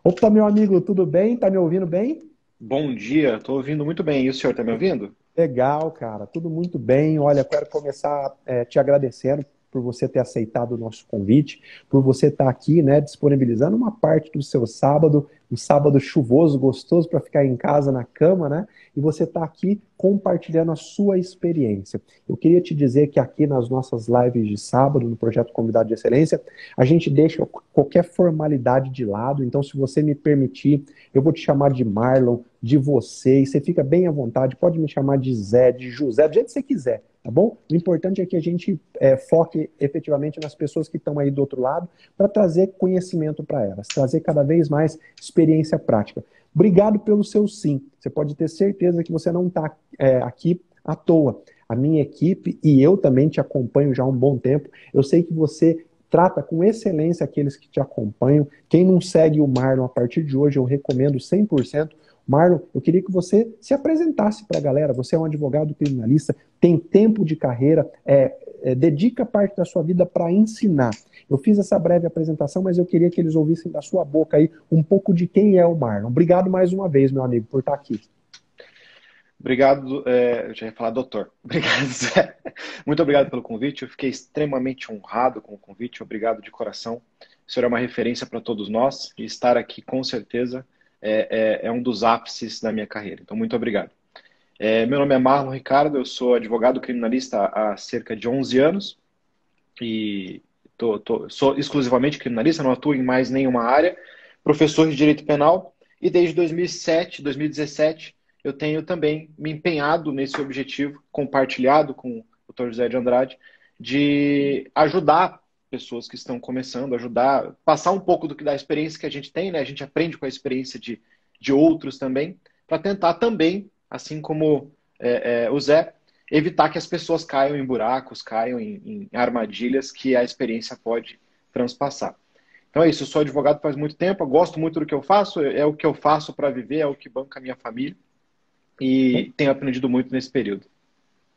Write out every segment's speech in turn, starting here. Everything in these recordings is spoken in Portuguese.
Opa, meu amigo, tudo bem? Tá me ouvindo bem? Bom dia, estou ouvindo muito bem. E o senhor está me ouvindo? Legal, cara, tudo muito bem. Olha, quero começar te agradecendo por você ter aceitado o nosso convite, por você estar aqui, né, disponibilizando uma parte do seu sábado, um sábado chuvoso, gostoso para ficar em casa na cama, né? E você está aqui compartilhando a sua experiência. Eu queria te dizer que aqui nas nossas lives de sábado, no projeto Convidado de Excelência, a gente deixa qualquer formalidade de lado. Então, se você me permitir, eu vou te chamar de Marlon, de você, e você fica bem à vontade, pode me chamar de Zé, de José, do jeito que você quiser, tá bom? O importante é que a gente foque efetivamente nas pessoas que estão aí do outro lado para trazer conhecimento para elas, trazer cada vez mais experiência prática. Obrigado pelo seu sim. Você pode ter certeza que você não está aqui à toa. A minha equipe e eu também te acompanho já há um bom tempo. Eu sei que você trata com excelência aqueles que te acompanham. Quem não segue o Marlon a partir de hoje, eu recomendo 100%. Marlon, eu queria que você se apresentasse para a galera. Você é um advogado criminalista, tem tempo de carreira, dedica parte da sua vida para ensinar. Eu fiz essa breve apresentação, mas eu queria que eles ouvissem da sua boca aí um pouco de quem é o Marlon. Obrigado mais uma vez, meu amigo, por estar aqui. Obrigado, eu já ia falar doutor. Obrigado, Zé. Muito obrigado pelo convite. Eu fiquei extremamente honrado com o convite. Obrigado de coração. O senhor é uma referência para todos nós e estar aqui, com certeza, é um dos ápices da minha carreira. Então, muito obrigado. Meu nome é Marlon Ricardo, eu sou advogado criminalista há cerca de 11 anos e sou exclusivamente criminalista, não atuo em mais nenhuma área, professor de direito penal e desde 2007, 2017 eu tenho também me empenhado nesse objetivo, compartilhado com o Dr. José de Andrade, de ajudar pessoas que estão começando, ajudar, passar um pouco da experiência que a gente tem, né? A gente aprende com a experiência de outros também, para tentar também, assim como o Zé, evitar que as pessoas caiam em buracos, caiam em armadilhas que a experiência pode transpassar. Então é isso, eu sou advogado faz muito tempo, eu gosto muito do que eu faço, é o que eu faço para viver, é o que banca a minha família e tenho aprendido muito nesse período.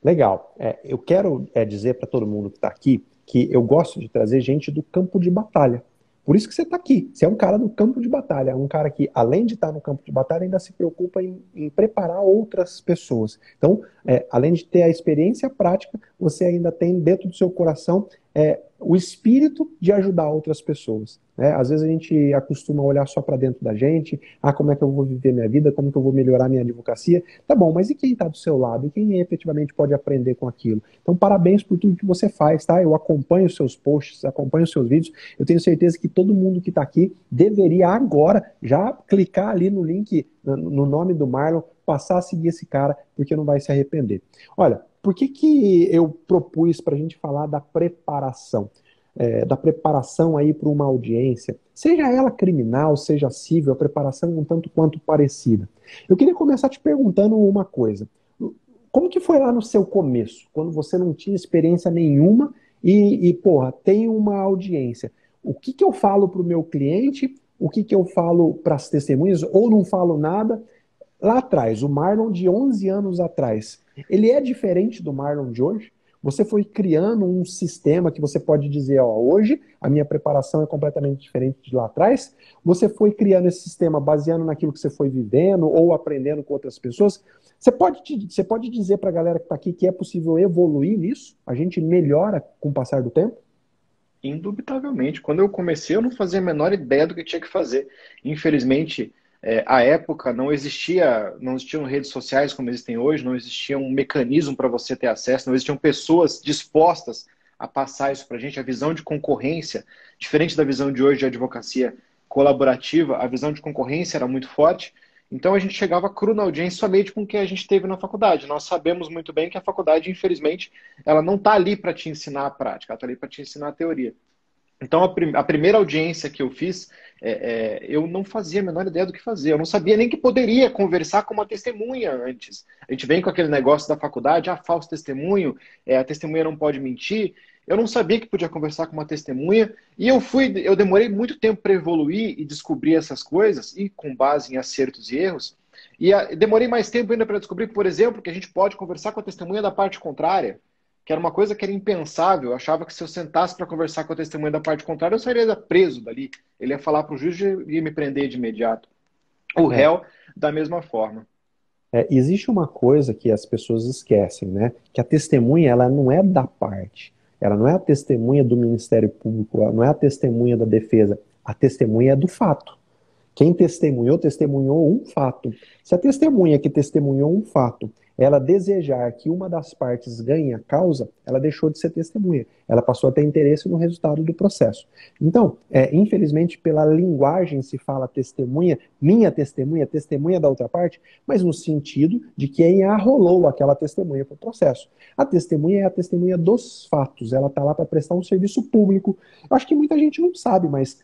Legal. Eu quero dizer para todo mundo que está aqui que eu gosto de trazer gente do campo de batalha. Por isso que você está aqui. Você é um cara do campo de batalha, um cara que, além de estar no campo de batalha, ainda se preocupa em preparar outras pessoas. Então, além de ter a experiência prática, você ainda tem dentro do seu coração o espírito de ajudar outras pessoas. Né? Às vezes a gente acostuma olhar só para dentro da gente, como é que eu vou viver minha vida, como que eu vou melhorar minha advocacia. Tá bom, mas e quem está do seu lado? E quem efetivamente pode aprender com aquilo? Então, parabéns por tudo que você faz, tá? Eu acompanho os seus posts, acompanho os seus vídeos. Eu tenho certeza que todo mundo que está aqui deveria agora já clicar ali no link, no nome do Marlon, passar a seguir esse cara, porque não vai se arrepender. Olha, por que eu propus para a gente falar da preparação? Da preparação aí para uma audiência, seja ela criminal, seja civil, a preparação é um tanto quanto parecida. Eu queria começar te perguntando uma coisa. Como que foi lá no seu começo, quando você não tinha experiência nenhuma porra, tem uma audiência? O que que eu falo para o meu cliente? O que que eu falo para as testemunhas? Ou não falo nada? Lá atrás, o Marlon de 11 anos atrás, ele é diferente do Marlon de hoje? Você foi criando um sistema que você pode dizer, ó, hoje a minha preparação é completamente diferente de lá atrás. Você foi criando esse sistema baseando naquilo que você foi vivendo ou aprendendo com outras pessoas. Você pode dizer para a galera que está aqui que é possível evoluir nisso? A gente melhora com o passar do tempo? Indubitavelmente. Quando eu comecei, eu não fazia a menor ideia do que tinha que fazer. Infelizmente, à época não existiam redes sociais como existem hoje, não existia um mecanismo para você ter acesso, não existiam pessoas dispostas a passar isso para a gente. A visão de concorrência, diferente da visão de hoje de advocacia colaborativa, a visão de concorrência era muito forte. Então a gente chegava cru na audiência somente com o que a gente teve na faculdade. Nós sabemos muito bem que a faculdade, infelizmente, ela não está ali para te ensinar a prática, ela está ali para te ensinar a teoria. Então, a primeira audiência que eu fiz, eu não fazia a menor ideia do que fazer. Eu não sabia nem que poderia conversar com uma testemunha antes. A gente vem com aquele negócio da faculdade, falso testemunho, a testemunha não pode mentir. Eu não sabia que podia conversar com uma testemunha e eu demorei muito tempo para evoluir e descobrir essas coisas, e com base em acertos e erros. E demorei mais tempo ainda para descobrir, por exemplo, que a gente pode conversar com a testemunha da parte contrária. que era uma coisa que era impensável. Eu achava que se eu sentasse para conversar com a testemunha da parte contrária, eu sairia preso dali. Ele ia falar para o juiz e ia me prender de imediato. O É, réu, da mesma forma. existe uma coisa que as pessoas esquecem, né? Que a testemunha, ela não é da parte. Ela não é a testemunha do Ministério Público, ela não é a testemunha da defesa. A testemunha é do fato. Quem testemunhou, testemunhou um fato. Se a testemunha que testemunhou um fato, ela desejar que uma das partes ganhe a causa, ela deixou de ser testemunha. Ela passou a ter interesse no resultado do processo. Então, infelizmente, pela linguagem se fala testemunha, minha testemunha, testemunha da outra parte, mas no sentido de quem arrolou aquela testemunha para o processo. A testemunha é a testemunha dos fatos, ela está lá para prestar um serviço público. Eu acho que muita gente não sabe, mas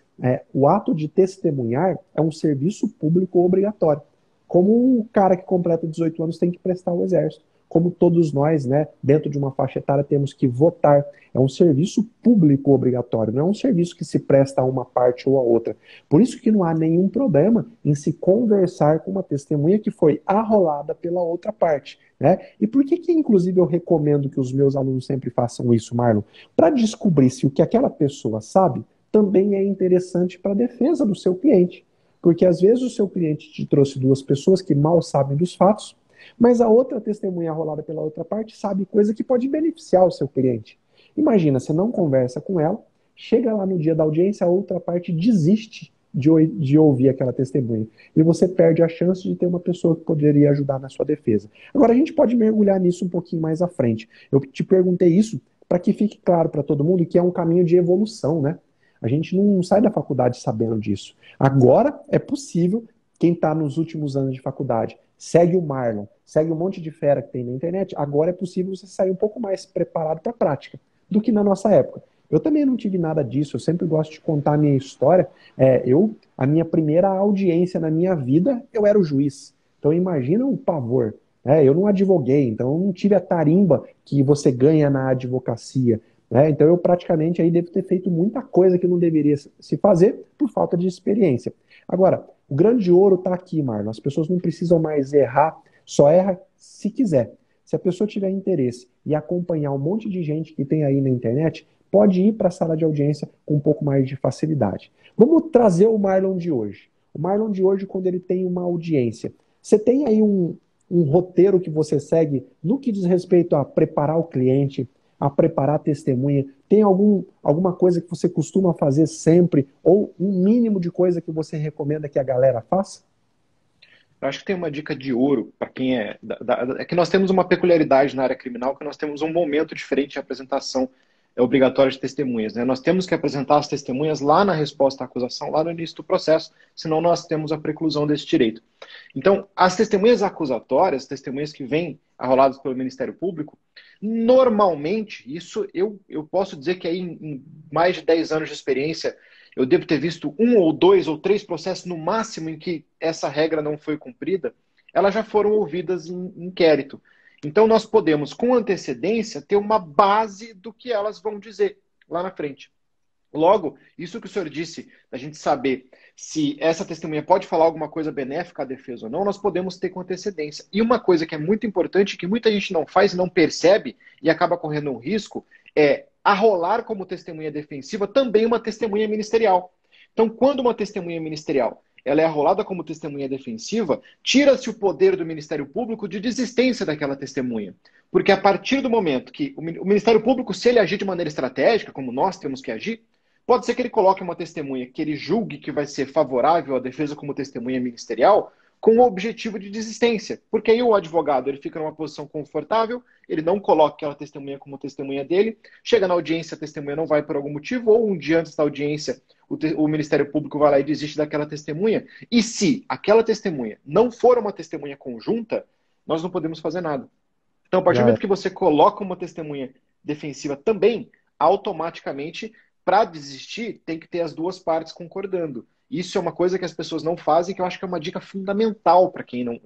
o ato de testemunhar é um serviço público obrigatório. Como o cara que completa 18 anos tem que prestar o exército. Como todos nós, né, dentro de uma faixa etária, temos que votar. É um serviço público obrigatório, não é um serviço que se presta a uma parte ou a outra. Por isso que não há nenhum problema em se conversar com uma testemunha que foi arrolada pela outra parte. Né? E por que, inclusive, eu recomendo que os meus alunos sempre façam isso, Marlon? Para descobrir se o que aquela pessoa sabe também é interessante para a defesa do seu cliente. Porque às vezes o seu cliente te trouxe duas pessoas que mal sabem dos fatos, mas a outra testemunha rolada pela outra parte sabe coisa que pode beneficiar o seu cliente. Imagina, você não conversa com ela, chega lá no dia da audiência, a outra parte desiste de ouvir aquela testemunha. E você perde a chance de ter uma pessoa que poderia ajudar na sua defesa. Agora, a gente pode mergulhar nisso um pouquinho mais à frente. Eu te perguntei isso para que fique claro para todo mundo que é um caminho de evolução, né? A gente não sai da faculdade sabendo disso. Agora é possível, quem está nos últimos anos de faculdade, segue o Marlon, segue um monte de fera que tem na internet, agora é possível você sair um pouco mais preparado para a prática do que na nossa época. Eu também não tive nada disso, eu sempre gosto de contar a minha história. A minha primeira audiência na minha vida, eu era o juiz. Então imagina o pavor. Eu não advoguei, então eu não tive a tarimba que você ganha na advocacia. Então eu praticamente aí devo ter feito muita coisa que não deveria se fazer por falta de experiência. Agora, o grande ouro está aqui, Marlon. As pessoas não precisam mais errar, só erra se quiser. Se a pessoa tiver interesse e acompanhar um monte de gente que tem aí na internet, pode ir para a sala de audiência com um pouco mais de facilidade. Vamos trazer o Marlon de hoje. O Marlon de hoje, quando ele tem uma audiência, você tem aí um roteiro que você segue no que diz respeito a preparar o cliente, a preparar a testemunha? Tem alguma coisa que você costuma fazer sempre, ou um mínimo de coisa que você recomenda que a galera faça? Eu acho que tem uma dica de ouro para quem é que nós temos uma peculiaridade na área criminal, que nós temos um momento diferente de apresentação obrigatória de testemunhas. Né? Nós temos que apresentar as testemunhas lá na resposta à acusação, lá no início do processo, senão nós temos a preclusão desse direito. Então, as testemunhas acusatórias, testemunhas que vêm arroladas pelo Ministério Público, normalmente, isso eu posso dizer que aí em mais de 10 anos de experiência, eu devo ter visto um ou dois ou três processos no máximo em que essa regra não foi cumprida, elas já foram ouvidas em inquérito. Então nós podemos, com antecedência, ter uma base do que elas vão dizer lá na frente. Logo, isso que o senhor disse, da gente saber se essa testemunha pode falar alguma coisa benéfica à defesa ou não, nós podemos ter com antecedência. E uma coisa que é muito importante, que muita gente não faz, não percebe e acaba correndo um risco, é arrolar como testemunha defensiva também uma testemunha ministerial. Então, quando uma testemunha ministerial ela é arrolada como testemunha defensiva, tira-se o poder do Ministério Público de desistência daquela testemunha. Porque a partir do momento que o Ministério Público, se ele agir de maneira estratégica, como nós temos que agir, pode ser que ele coloque uma testemunha que ele julgue que vai ser favorável à defesa como testemunha ministerial, com o objetivo de desistência. Porque aí o advogado ele fica numa posição confortável, ele não coloca aquela testemunha como testemunha dele, chega na audiência, a testemunha não vai por algum motivo, ou um dia antes da audiência, o Ministério Público vai lá e desiste daquela testemunha. E se aquela testemunha não for uma testemunha conjunta, nós não podemos fazer nada. Então, a partir do momento que você coloca uma testemunha defensiva também, automaticamente, para desistir, tem que ter as duas partes concordando. Isso é uma coisa que as pessoas não fazem, que eu acho que é uma dica fundamental para quem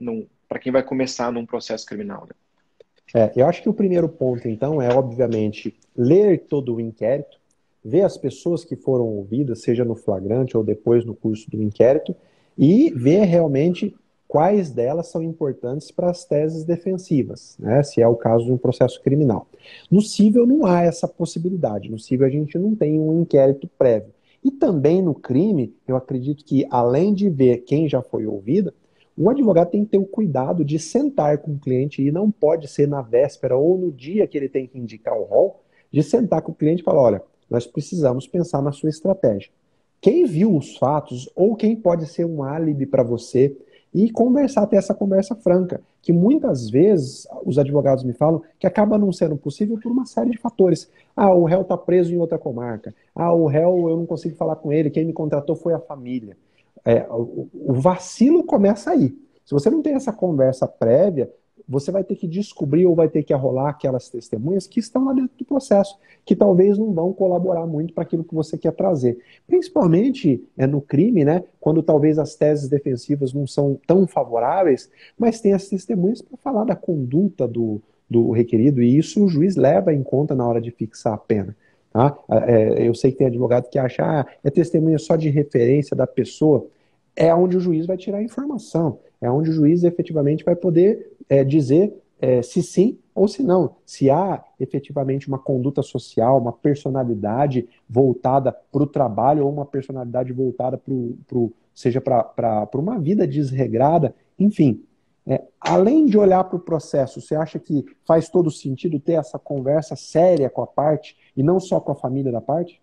para quem vai começar num processo criminal. Né? Eu acho que o primeiro ponto, então, é, obviamente, ler todo o inquérito, ver as pessoas que foram ouvidas, seja no flagrante ou depois no curso do inquérito, e ver realmente quais delas são importantes para as teses defensivas, né, se é o caso de um processo criminal. No cível não há essa possibilidade, no cível a gente não tem um inquérito prévio. E também no crime, eu acredito que além de ver quem já foi ouvido, o advogado tem que ter o cuidado de sentar com o cliente e não pode ser na véspera ou no dia que ele tem que indicar o rol, de sentar com o cliente e falar, olha, nós precisamos pensar na sua estratégia. Quem viu os fatos ou quem pode ser um álibi para você e conversar, ter essa conversa franca, que muitas vezes os advogados me falam que acaba não sendo possível por uma série de fatores. Ah, o réu está preso em outra comarca. Ah, o réu eu não consigo falar com ele, quem me contratou foi a família. O vacilo começa aí. Se você não tem essa conversa prévia, você vai ter que descobrir ou vai ter que arrolar aquelas testemunhas que estão lá dentro do processo, que talvez não vão colaborar muito para aquilo que você quer trazer. Principalmente no crime, né, quando talvez as teses defensivas não são tão favoráveis, mas tem as testemunhas para falar da conduta do requerido, e isso o juiz leva em conta na hora de fixar a pena. Tá? Eu sei que tem advogado que acha, é testemunha só de referência da pessoa, é onde o juiz vai tirar a informação, é onde o juiz efetivamente vai poder dizer se sim ou se não, se há efetivamente uma conduta social, uma personalidade voltada para o trabalho ou uma personalidade voltada seja para uma vida desregrada, enfim. Além de olhar para o processo, você acha que faz todo sentido ter essa conversa séria com a parte e não só com a família da parte?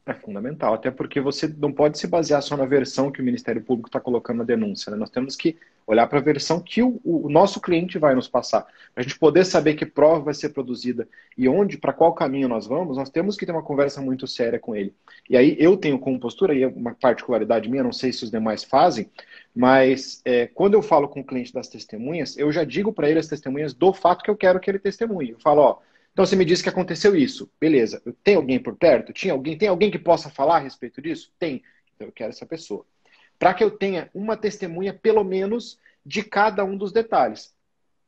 É fundamental, até porque você não pode se basear só na versão que o Ministério Público está colocando na denúncia, né? Nós temos que olhar para a versão que o nosso cliente vai nos passar. Para a gente poder saber que prova vai ser produzida e onde, para qual caminho nós vamos, nós temos que ter uma conversa muito séria com ele. E aí eu tenho como postura, e é uma particularidade minha, não sei se os demais fazem, mas quando eu falo com o cliente das testemunhas, eu já digo para ele as testemunhas do fato que eu quero que ele testemunhe. Eu falo, ó, então você me disse que aconteceu isso. Beleza. Tem alguém por perto? Tem alguém que possa falar a respeito disso? Tem. Então eu quero essa pessoa. Para que eu tenha uma testemunha, pelo menos, de cada um dos detalhes.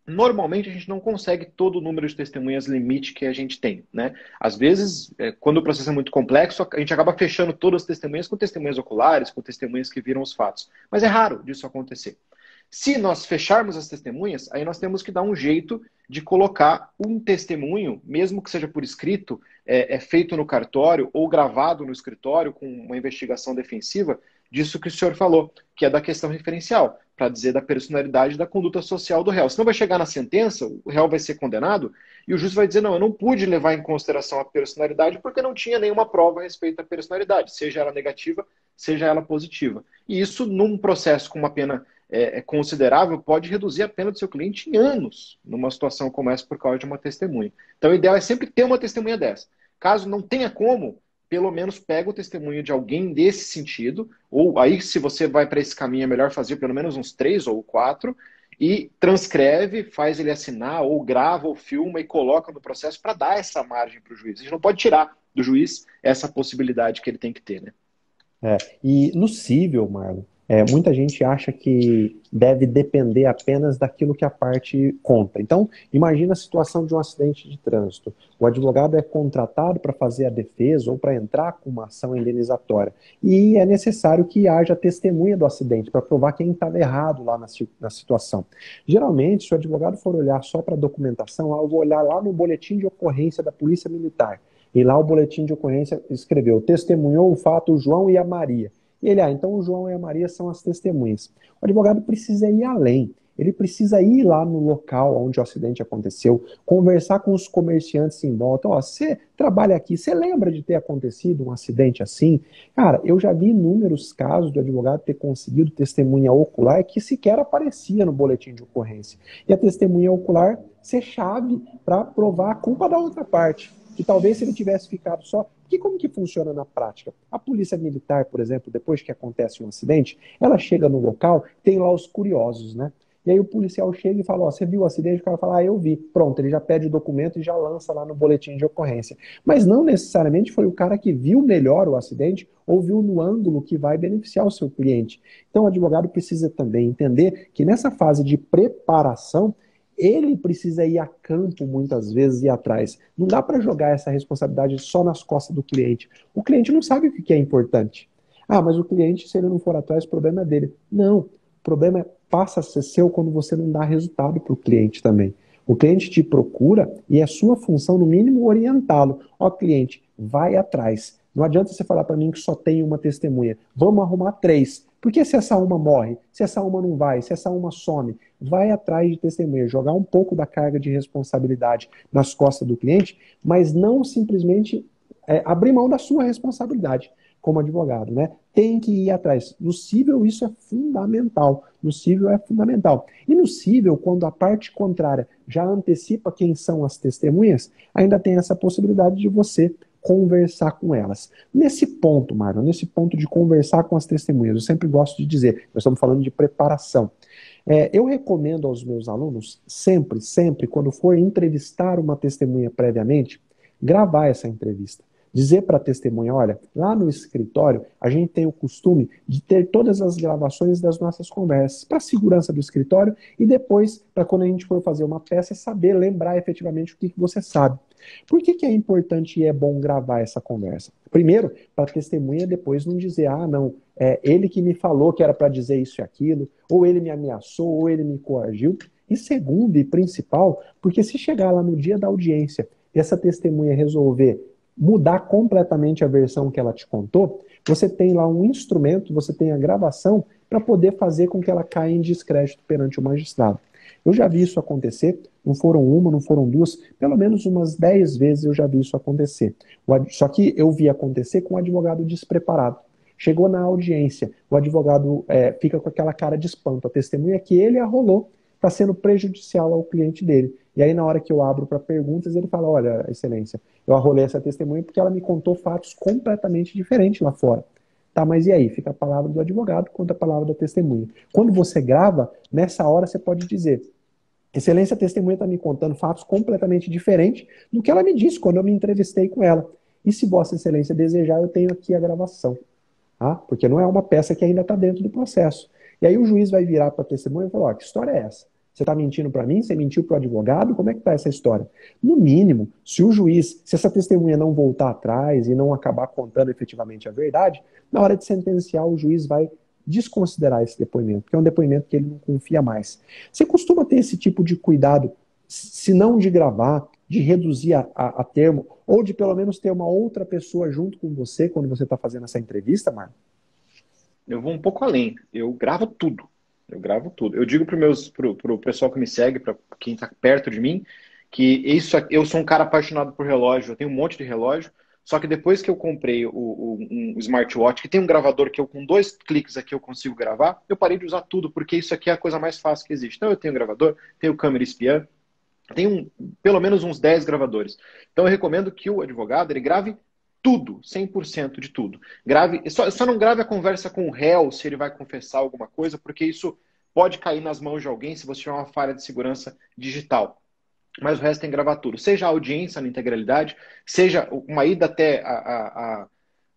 Normalmente a gente não consegue todo o número de testemunhas limite que a gente tem, né? Às vezes, quando o processo é muito complexo, a gente acaba fechando todas as testemunhas com testemunhas oculares, com testemunhas que viram os fatos. Mas é raro disso acontecer. Se nós fecharmos as testemunhas, aí nós temos que dar um jeito de colocar um testemunho, mesmo que seja por escrito, feito no cartório ou gravado no escritório com uma investigação defensiva, disso que o senhor falou, que é da questão referencial, para dizer da personalidade e da conduta social do réu. Senão vai chegar na sentença, o réu vai ser condenado e o juiz vai dizer, não, eu não pude levar em consideração a personalidade porque não tinha nenhuma prova a respeito da personalidade, seja ela negativa, seja ela positiva. E isso, num processo com uma pena considerável, pode reduzir a pena do seu cliente em anos, numa situação como essa, por causa de uma testemunha. Então, o ideal é sempre ter uma testemunha dessa. Caso não tenha como, pelo menos pega o testemunho de alguém desse sentido, ou aí, se você vai para esse caminho, é melhor fazer pelo menos uns 3 ou 4, e transcreve, faz ele assinar, ou grava, ou filma e coloca no processo para dar essa margem para o juiz. A gente não pode tirar do juiz essa possibilidade que ele tem que ter, né? E no cível, Marlon, muita gente acha que deve depender apenas daquilo que a parte conta. Então, imagina a situação de um acidente de trânsito. O advogado é contratado para fazer a defesa ou para entrar com uma ação indenizatória. E é necessário que haja testemunha do acidente para provar quem estava errado lá na situação. Geralmente, se o advogado for olhar só para a documentação, eu vou olhar lá no boletim de ocorrência da Polícia Militar. E lá o boletim de ocorrência escreveu, testemunhou o fato o João e a Maria. E ele, então o João e a Maria são as testemunhas. O advogado precisa ir além. Ele precisa ir lá no local onde o acidente aconteceu, conversar com os comerciantes em volta. Ó, você trabalha aqui, você lembra de ter acontecido um acidente assim? Cara, eu já vi inúmeros casos do advogado ter conseguido testemunha ocular que sequer aparecia no boletim de ocorrência. E a testemunha ocular ser chave para provar a culpa da outra parte. Que talvez se ele tivesse ficado só... Porque como que funciona na prática? A polícia militar, por exemplo, depois que acontece um acidente, ela chega no local, tem lá os curiosos, né? E aí o policial chega e fala, ó, você viu o acidente? O cara fala, eu vi. Pronto, ele já pede o documento e já lança lá no boletim de ocorrência. Mas não necessariamente foi o cara que viu melhor o acidente ou viu no ângulo que vai beneficiar o seu cliente. Então o advogado precisa também entender que nessa fase de preparação, ele precisa ir a campo muitas vezes e atrás. Não dá para jogar essa responsabilidade só nas costas do cliente. O cliente não sabe o que é importante. Ah, mas o cliente, se ele não for atrás, o problema é dele. Não. problema passa a ser seu quando você não dá resultado para o cliente também. O cliente te procura e é sua função, no mínimo, orientá-lo. Ó, cliente, vai atrás. Não adianta você falar para mim que só tem uma testemunha. Vamos arrumar 3. Porque se essa uma morre, se essa uma não vai, se essa uma some, vai atrás de testemunha, jogar um pouco da carga de responsabilidade nas costas do cliente, mas não simplesmente abrir mão da sua responsabilidade como advogado, né? Tem que ir atrás. No cível, isso é fundamental. No cível é fundamental. E no cível, quando a parte contrária já antecipa quem são as testemunhas, ainda tem essa possibilidade de você conversar com elas. Nesse ponto, Marlon, nesse ponto de conversar com as testemunhas, eu sempre gosto de dizer, nós estamos falando de preparação. Eu recomendo aos meus alunos, sempre, quando for entrevistar uma testemunha previamente, gravar essa entrevista. Dizer para a testemunha, olha, lá no escritório a gente tem o costume de ter todas as gravações das nossas conversas, para a segurança do escritório e depois, para quando a gente for fazer uma peça, saber lembrar efetivamente o que você sabe. Por que é importante e é bom gravar essa conversa? Primeiro, para a testemunha depois não dizer, ah, não, é ele que me falou que era para dizer isso e aquilo, ou ele me ameaçou, ou ele me coagiu. E segundo e principal, porque se chegar lá no dia da audiência e essa testemunha resolver mudar completamente a versão que ela te contou, você tem lá um instrumento, você tem a gravação para poder fazer com que ela caia em descrédito perante o magistrado. Eu já vi isso acontecer, não foram uma, não foram duas, pelo menos umas 10 vezes eu já vi isso acontecer. Só que eu vi acontecer com o advogado despreparado. Chegou na audiência, o advogado fica com aquela cara de espanto, a testemunha que ele arrolou está sendo prejudicial ao cliente dele. E aí, na hora que eu abro para perguntas, ele fala, olha, excelência, eu arrolei essa testemunha porque ela me contou fatos completamente diferentes lá fora. Tá, mas e aí? Fica a palavra do advogado contra a palavra da testemunha. Quando você grava, nessa hora você pode dizer, excelência, a testemunha está me contando fatos completamente diferentes do que ela me disse quando eu me entrevistei com ela. E se Vossa Excelência desejar, eu tenho aqui a gravação. Tá? Porque não é uma peça que ainda está dentro do processo. E aí o juiz vai virar para a testemunha e falar, ó, que história é essa? Você está mentindo para mim? Você mentiu para o advogado? Como é que está essa história? No mínimo, se o juiz, se essa testemunha não voltar atrás e não acabar contando efetivamente a verdade, na hora de sentenciar, o juiz vai desconsiderar esse depoimento, porque é um depoimento que ele não confia mais. Você costuma ter esse tipo de cuidado, se não de gravar, de reduzir a termo, ou de pelo menos ter uma outra pessoa junto com você quando você está fazendo essa entrevista, Marco? Eu vou um pouco além. Eu gravo tudo. Eu gravo tudo. Eu digo pro pessoal que me segue, para quem está perto de mim, que eu sou um cara apaixonado por relógio. Eu tenho um monte de relógio. Só que depois que eu comprei um smartwatch, que tem um gravador que eu com 2 cliques aqui eu consigo gravar, eu parei de usar tudo, porque isso aqui é a coisa mais fácil que existe. Então eu tenho gravador, tenho câmera espiã, tenho pelo menos uns 10 gravadores. Então eu recomendo que o advogado ele grave tudo, 100% de tudo. Grave, só não grave a conversa com o réu se ele vai confessar alguma coisa, porque isso pode cair nas mãos de alguém se você tiver uma falha de segurança digital. Mas o resto tem que gravar tudo. Seja a audiência na integralidade, seja uma ida até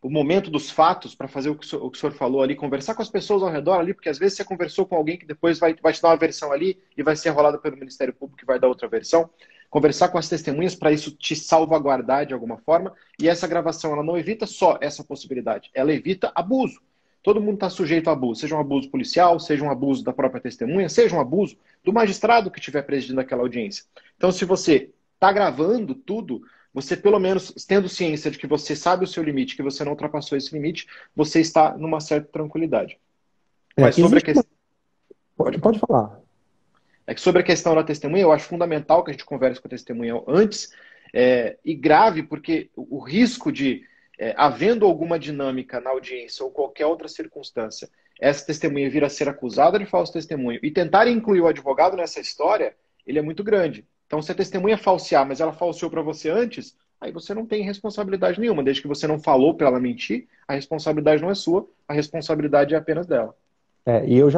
o momento dos fatos para fazer o que o senhor falou ali, conversar com as pessoas ao redor ali, porque às vezes você conversou com alguém que depois vai te dar uma versão ali e vai ser enrolado pelo Ministério Público e vai dar outra versão. Conversar com as testemunhas para isso te salvaguardar de alguma forma. E essa gravação ela não evita só essa possibilidade, ela evita abuso. Todo mundo está sujeito a abuso, seja um abuso policial, seja um abuso da própria testemunha, seja um abuso do magistrado que estiver presidindo aquela audiência. Então, se você está gravando tudo, você pelo menos tendo ciência de que você sabe o seu limite, que você não ultrapassou esse limite, você está numa certa tranquilidade. Mas sobre a questão... Pode falar. É que sobre a questão da testemunha, eu acho fundamental que a gente converse com a testemunha antes e grave, porque o risco de, havendo alguma dinâmica na audiência ou qualquer outra circunstância, essa testemunha vir a ser acusada de falso testemunho e tentar incluir o advogado nessa história, ele é muito grande. Então, se a testemunha falsear, mas ela falseou para você antes, aí você não tem responsabilidade nenhuma. Desde que você não falou para ela mentir, a responsabilidade não é sua, a responsabilidade é apenas dela. E eu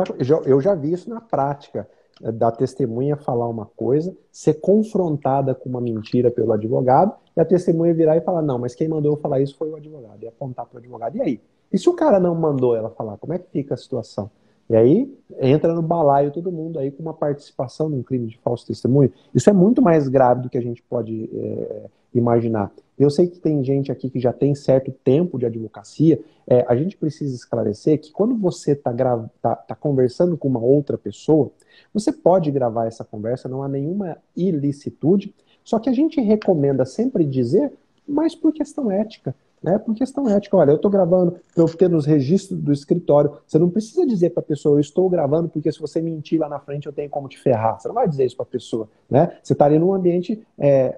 já vi isso na prática, da testemunha falar uma coisa, ser confrontada com uma mentira pelo advogado, e a testemunha virar e falar, não, mas quem mandou eu falar isso foi o advogado, e apontar para o advogado. E aí? E se o cara não mandou ela falar, como é que fica a situação? E aí entra no balaio todo mundo aí com uma participação num crime de falso testemunho. Isso é muito mais grave do que a gente pode imaginar. Eu sei que tem gente aqui que já tem certo tempo de advocacia. A gente precisa esclarecer que quando você tá conversando com uma outra pessoa, você pode gravar essa conversa, não há nenhuma ilicitude, só que a gente recomenda sempre dizer, mas por questão ética. Né? Por questão ética, olha, eu estou gravando para eu ter nos registros do escritório. Você não precisa dizer para a pessoa, eu estou gravando porque se você mentir lá na frente eu tenho como te ferrar. Você não vai dizer isso para a pessoa. Né? Você está ali num ambiente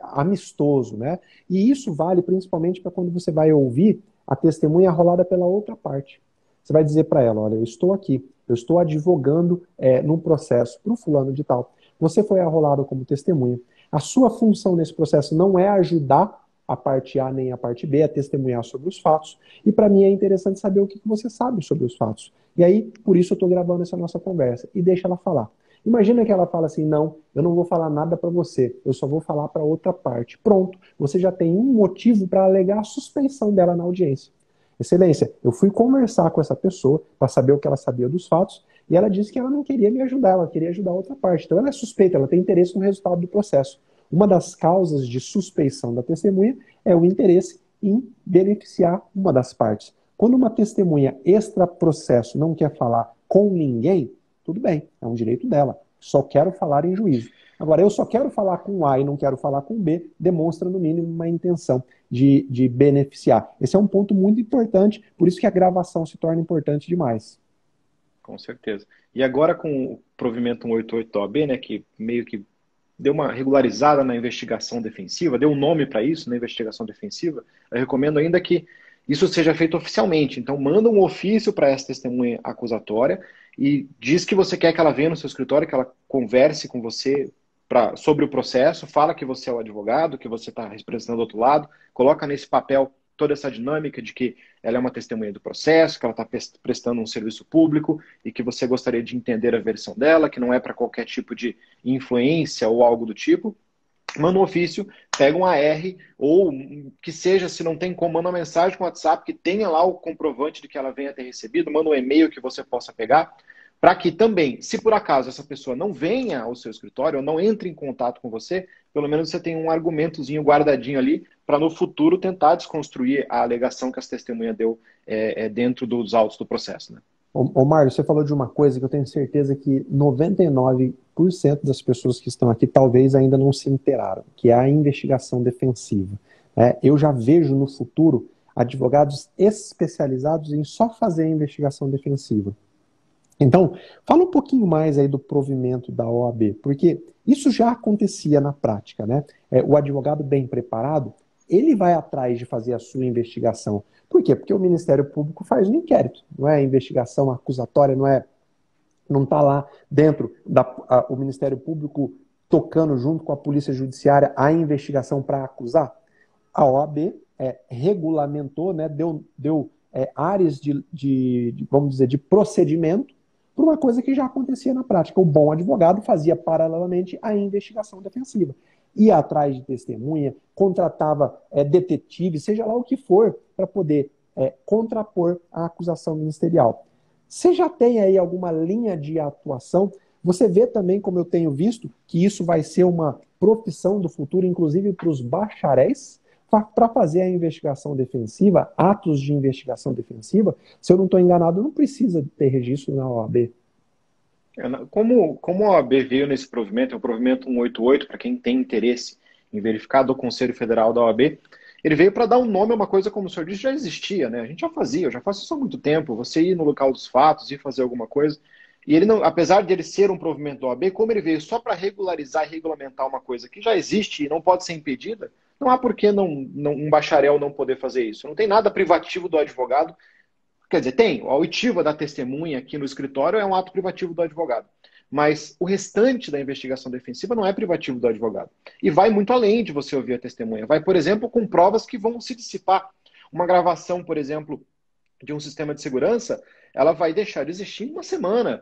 amistoso. Né? E isso vale principalmente para quando você vai ouvir a testemunha rolada pela outra parte. Você vai dizer para ela, olha, eu estou aqui, eu estou advogando num processo para o fulano de tal. Você foi arrolado como testemunha. A sua função nesse processo não é ajudar a parte A nem a parte B, a testemunhar sobre os fatos. E para mim é interessante saber o que você sabe sobre os fatos. E aí, por isso eu estou gravando essa nossa conversa. E deixa ela falar. Imagina que ela fala assim, não, eu não vou falar nada para você, eu só vou falar para outra parte. Pronto, você já tem um motivo para alegar a suspeição dela na audiência. Excelência, eu fui conversar com essa pessoa para saber o que ela sabia dos fatos e ela disse que ela não queria me ajudar, ela queria ajudar a outra parte. Então ela é suspeita, ela tem interesse no resultado do processo. Uma das causas de suspeição da testemunha é o interesse em beneficiar uma das partes. Quando uma testemunha extra-processo não quer falar com ninguém, tudo bem, é um direito dela. Só quero falar em juízo. Agora, eu só quero falar com A e não quero falar com B, demonstra, no mínimo, uma intenção de beneficiar. Esse é um ponto muito importante, por isso que a gravação se torna importante demais. Com certeza. E agora com o provimento 188 da OAB, né, que meio que deu uma regularizada na investigação defensiva, deu um nome para isso, na investigação defensiva, eu recomendo ainda que isso seja feito oficialmente. Então, manda um ofício para essa testemunha acusatória e diz que você quer que ela venha no seu escritório, que ela converse com você sobre o processo, fala que você é o advogado, que você está representando o outro lado, coloca nesse papel toda essa dinâmica de que ela é uma testemunha do processo, que ela está prestando um serviço público e que você gostaria de entender a versão dela, que não é para qualquer tipo de influência ou algo do tipo. Manda um ofício, pega um AR, ou que seja, se não tem como, manda uma mensagem com o WhatsApp, que tenha lá o comprovante de que ela venha ter recebido, manda um e-mail que você possa pegar, para que também, se por acaso essa pessoa não venha ao seu escritório, ou não entre em contato com você, pelo menos você tem um argumentozinho guardadinho ali, para no futuro tentar desconstruir a alegação que as testemunhas deu dentro dos autos do processo. Né? Ô Mário, você falou de uma coisa que eu tenho certeza que 99% das pessoas que estão aqui talvez ainda não se inteiraram, que é a investigação defensiva. Eu já vejo no futuro advogados especializados em só fazer a investigação defensiva. Então, fala um pouquinho mais aí do provimento da OAB, porque isso já acontecia na prática, né? O advogado bem preparado, ele vai atrás de fazer a sua investigação. Por quê? Porque o Ministério Público faz um inquérito, não é investigação acusatória, não está lá dentro o Ministério Público tocando junto com a Polícia Judiciária a investigação para acusar. A OAB regulamentou, né, deu áreas vamos dizer, de procedimento por uma coisa que já acontecia na prática. O bom advogado fazia paralelamente a investigação defensiva. Ia atrás de testemunha, contratava detetive, seja lá o que for, para poder contrapor a acusação ministerial. Você já tem aí alguma linha de atuação? Você vê também, como eu tenho visto, que isso vai ser uma profissão do futuro, inclusive para os bacharéis, para fazer a investigação defensiva, atos de investigação defensiva. Se eu não estou enganado, não precisa ter registro na OAB. Como a OAB veio nesse provimento, é o provimento 188, para quem tem interesse em verificar do Conselho Federal da OAB, ele veio para dar um nome a uma coisa, como o senhor disse, já existia, né? A gente já fazia, eu já faço isso há muito tempo, você ir no local dos fatos, ir fazer alguma coisa. E ele não, apesar de ele ser um provimento da OAB, como ele veio só para regularizar e regulamentar uma coisa que já existe e não pode ser impedida, não há por que um bacharel não poder fazer isso. Não tem nada privativo do advogado. Quer dizer, tem. A oitiva da testemunha aqui no escritório é um ato privativo do advogado. Mas o restante da investigação defensiva não é privativo do advogado. E vai muito além de você ouvir a testemunha. Vai, por exemplo, com provas que vão se dissipar. Uma gravação, por exemplo, de um sistema de segurança, ela vai deixar de existir em uma semana.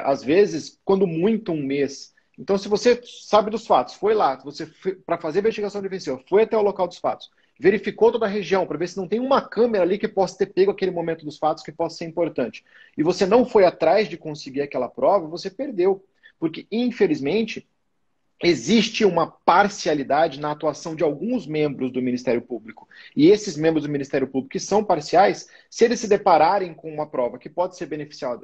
Às vezes, quando muito, um mês. Então, se você sabe dos fatos, foi lá, você para fazer a investigação defensiva, foi até o local dos fatos, verificou toda a região para ver se não tem uma câmera ali que possa ter pego aquele momento dos fatos que possa ser importante, e você não foi atrás de conseguir aquela prova, você perdeu. Porque, infelizmente, existe uma parcialidade na atuação de alguns membros do Ministério Público. E esses membros do Ministério Público que são parciais, se eles se depararem com uma prova que pode ser beneficiar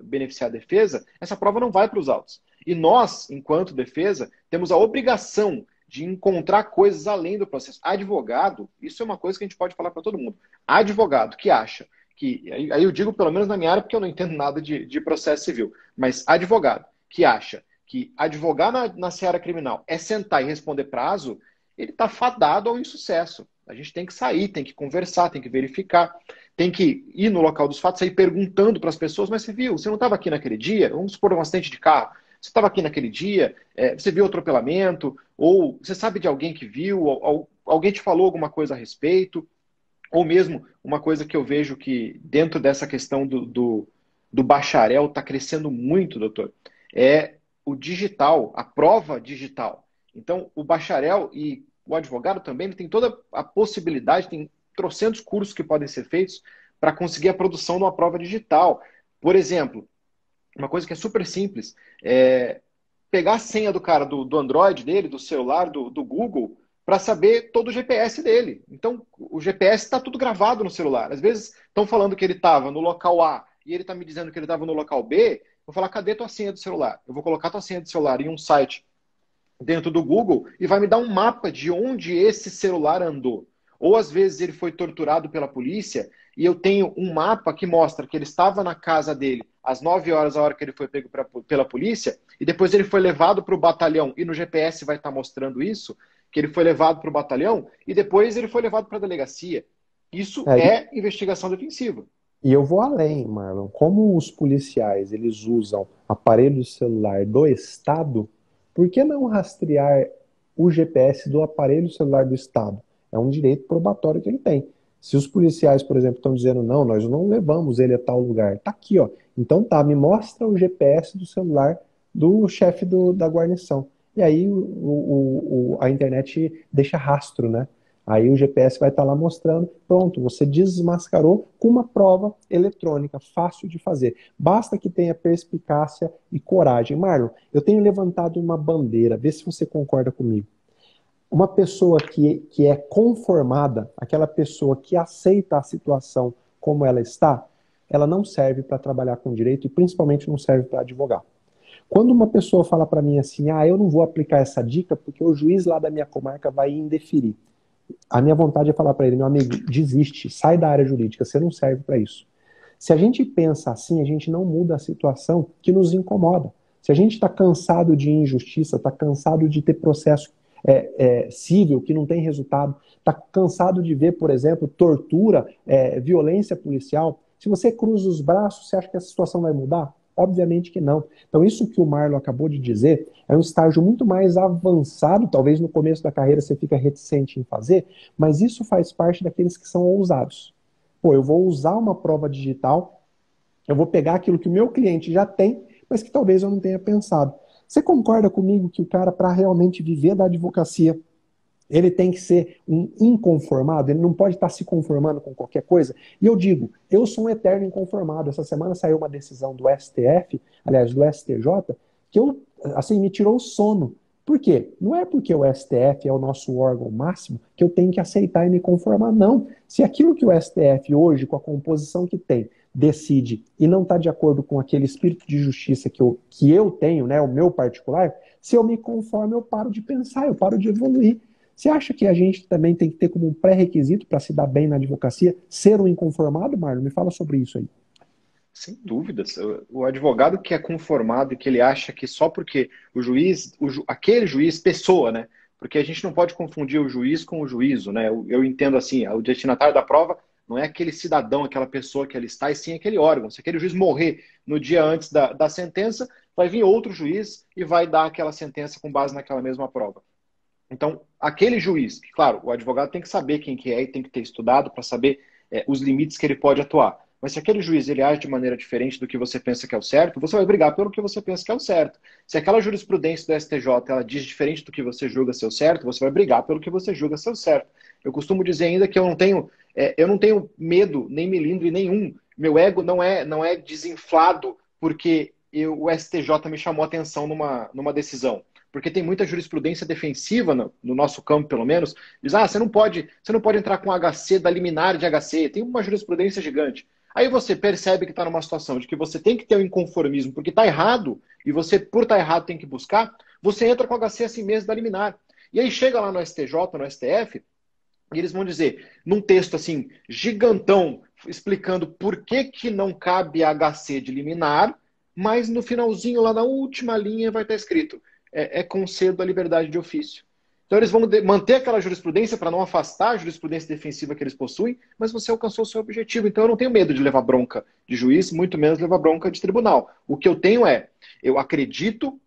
a defesa, essa prova não vai para os autos. E nós, enquanto defesa, temos a obrigação de encontrar coisas além do processo. Advogado, isso é uma coisa que a gente pode falar para todo mundo. Advogado que acha que, aí eu digo pelo menos na minha área porque eu não entendo nada de processo civil, mas advogado que acha que advogar na seara criminal é sentar e responder prazo, ele está fadado ao insucesso. A gente tem que sair, tem que conversar, tem que verificar, tem que ir no local dos fatos, sair perguntando para as pessoas, mas você viu, você não estava aqui naquele dia? Vamos supor um acidente de carro. Você estava aqui naquele dia? Você viu o atropelamento? Ou você sabe de alguém que viu? Ou alguém te falou alguma coisa a respeito? Ou mesmo uma coisa que eu vejo que dentro dessa questão do bacharel está crescendo muito, doutor, é o digital, a prova digital. Então, o bacharel e o advogado também ele tem toda a possibilidade, tem trocentos cursos que podem ser feitos para conseguir a produção de uma prova digital. Por exemplo, uma coisa que é super simples, pegar a senha do cara do Android dele, do celular, do Google, para saber todo o GPS dele. Então, o GPS está tudo gravado no celular. Às vezes, estão falando que ele estava no local A e ele está me dizendo que ele estava no local B. Vou falar, cadê tua senha do celular? Eu vou colocar tua senha do celular em um site dentro do Google e vai me dar um mapa de onde esse celular andou. Ou às vezes ele foi torturado pela polícia e eu tenho um mapa que mostra que ele estava na casa dele às 9 horas, a hora que ele foi pego pela polícia, e depois ele foi levado para o batalhão, e no GPS vai estar mostrando isso, que ele foi levado para o batalhão, e depois ele foi levado para a delegacia. Isso é investigação defensiva. E eu vou além, Marlon. Como os policiais eles usam aparelho de celular do Estado, por que não rastrear o GPS do aparelho celular do Estado? É um direito probatório que ele tem. Se os policiais, por exemplo, estão dizendo, não, nós não levamos ele a tal lugar, tá aqui, ó. Então tá, me mostra o GPS do celular do chefe da guarnição. E aí a internet deixa rastro, né? Aí o GPS vai estar lá mostrando, pronto, você desmascarou com uma prova eletrônica, fácil de fazer. Basta que tenha perspicácia e coragem. Marlon, eu tenho levantado uma bandeira, vê se você concorda comigo. Uma pessoa que é conformada, aquela pessoa que aceita a situação como ela está, ela não serve para trabalhar com direito e principalmente não serve para advogar. Quando uma pessoa fala para mim assim, eu não vou aplicar essa dica porque o juiz lá da minha comarca vai indeferir. A minha vontade é falar para ele, meu amigo, desiste, sai da área jurídica, você não serve para isso. Se a gente pensa assim, a gente não muda a situação que nos incomoda. Se a gente está cansado de injustiça, está cansado de ter processo cível que não tem resultado, está cansado de ver, por exemplo, tortura, violência policial, se você cruza os braços, você acha que essa situação vai mudar? Obviamente que não. Então isso que o Marlon acabou de dizer é um estágio muito mais avançado, talvez no começo da carreira você fica reticente em fazer, mas isso faz parte daqueles que são ousados. Pô, eu vou usar uma prova digital, eu vou pegar aquilo que o meu cliente já tem, mas que talvez eu não tenha pensado. Você concorda comigo que o cara, para realmente viver da advocacia, ele tem que ser um inconformado, ele não pode estar se conformando com qualquer coisa? E eu digo, eu sou um eterno inconformado. Essa semana saiu uma decisão do STF, aliás, do STJ, que assim, me tirou o sono. Por quê? Não é porque o STF é o nosso órgão máximo que eu tenho que aceitar e me conformar, não. Se aquilo que o STF hoje, com a composição que tem, decide e não está de acordo com aquele espírito de justiça que eu tenho, né, o meu particular, se eu me conformo, eu paro de pensar, eu paro de evoluir. Você acha que a gente também tem que ter como um pré-requisito para se dar bem na advocacia ser um inconformado, Marlon? Me fala sobre isso aí. Sem dúvidas. O advogado que é conformado e que ele acha que só porque o juiz, aquele juiz, pessoa, né? Porque a gente não pode confundir o juiz com o juízo, né? Eu entendo assim, o destinatário da prova não é aquele cidadão, aquela pessoa que ali está, e sim aquele órgão. Se aquele juiz morrer no dia antes da sentença, vai vir outro juiz e vai dar aquela sentença com base naquela mesma prova. Então, aquele juiz, que, claro, o advogado tem que saber quem que é e tem que ter estudado para saber os limites que ele pode atuar. Mas se aquele juiz ele age de maneira diferente do que você pensa que é o certo, você vai brigar pelo que você pensa que é o certo. Se aquela jurisprudência do STJ ela diz diferente do que você julga ser o certo, você vai brigar pelo que você julga ser o certo. Eu costumo dizer ainda que eu não tenho medo, nem melindre nenhum. Meu ego não é desinflado porque o STJ me chamou a atenção numa decisão. Porque tem muita jurisprudência defensiva, no nosso campo, pelo menos, diz, você não pode entrar com HC da liminar de HC, tem uma jurisprudência gigante. Aí você percebe que está numa situação de que você tem que ter um inconformismo porque está errado, e você, por estar errado, tem que buscar, você entra com HC assim mesmo da liminar. E aí chega lá no STJ, no STF, e eles vão dizer, num texto assim, gigantão, explicando por que não cabe HC de liminar, mas no finalzinho, lá na última linha, vai estar escrito, concedo a liberdade de ofício. Então eles vão manter aquela jurisprudência para não afastar a jurisprudência defensiva que eles possuem, mas você alcançou o seu objetivo. Então eu não tenho medo de levar bronca de juiz, muito menos levar bronca de tribunal. O que eu tenho eu acredito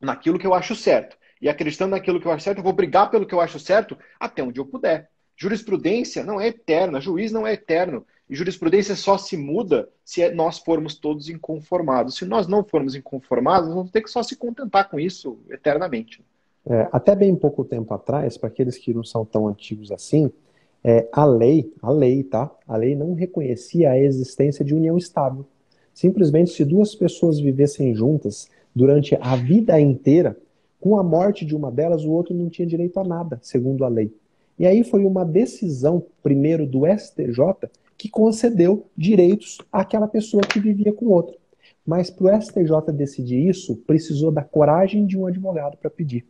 naquilo que eu acho certo. E acreditando naquilo que eu acho certo, eu vou brigar pelo que eu acho certo até onde eu puder. Jurisprudência não é eterna, juiz não é eterno. E jurisprudência só se muda se nós formos todos inconformados. Se nós não formos inconformados, nós vamos ter que só se contentar com isso eternamente. Até bem pouco tempo atrás, para aqueles que não são tão antigos assim, a lei, tá? A lei não reconhecia a existência de união estável. Simplesmente, se duas pessoas vivessem juntas durante a vida inteira, com a morte de uma delas, o outro não tinha direito a nada, segundo a lei. E aí foi uma decisão, primeiro do STJ, que concedeu direitos àquela pessoa que vivia com outra. Mas para o STJ decidir isso, precisou da coragem de um advogado para pedir.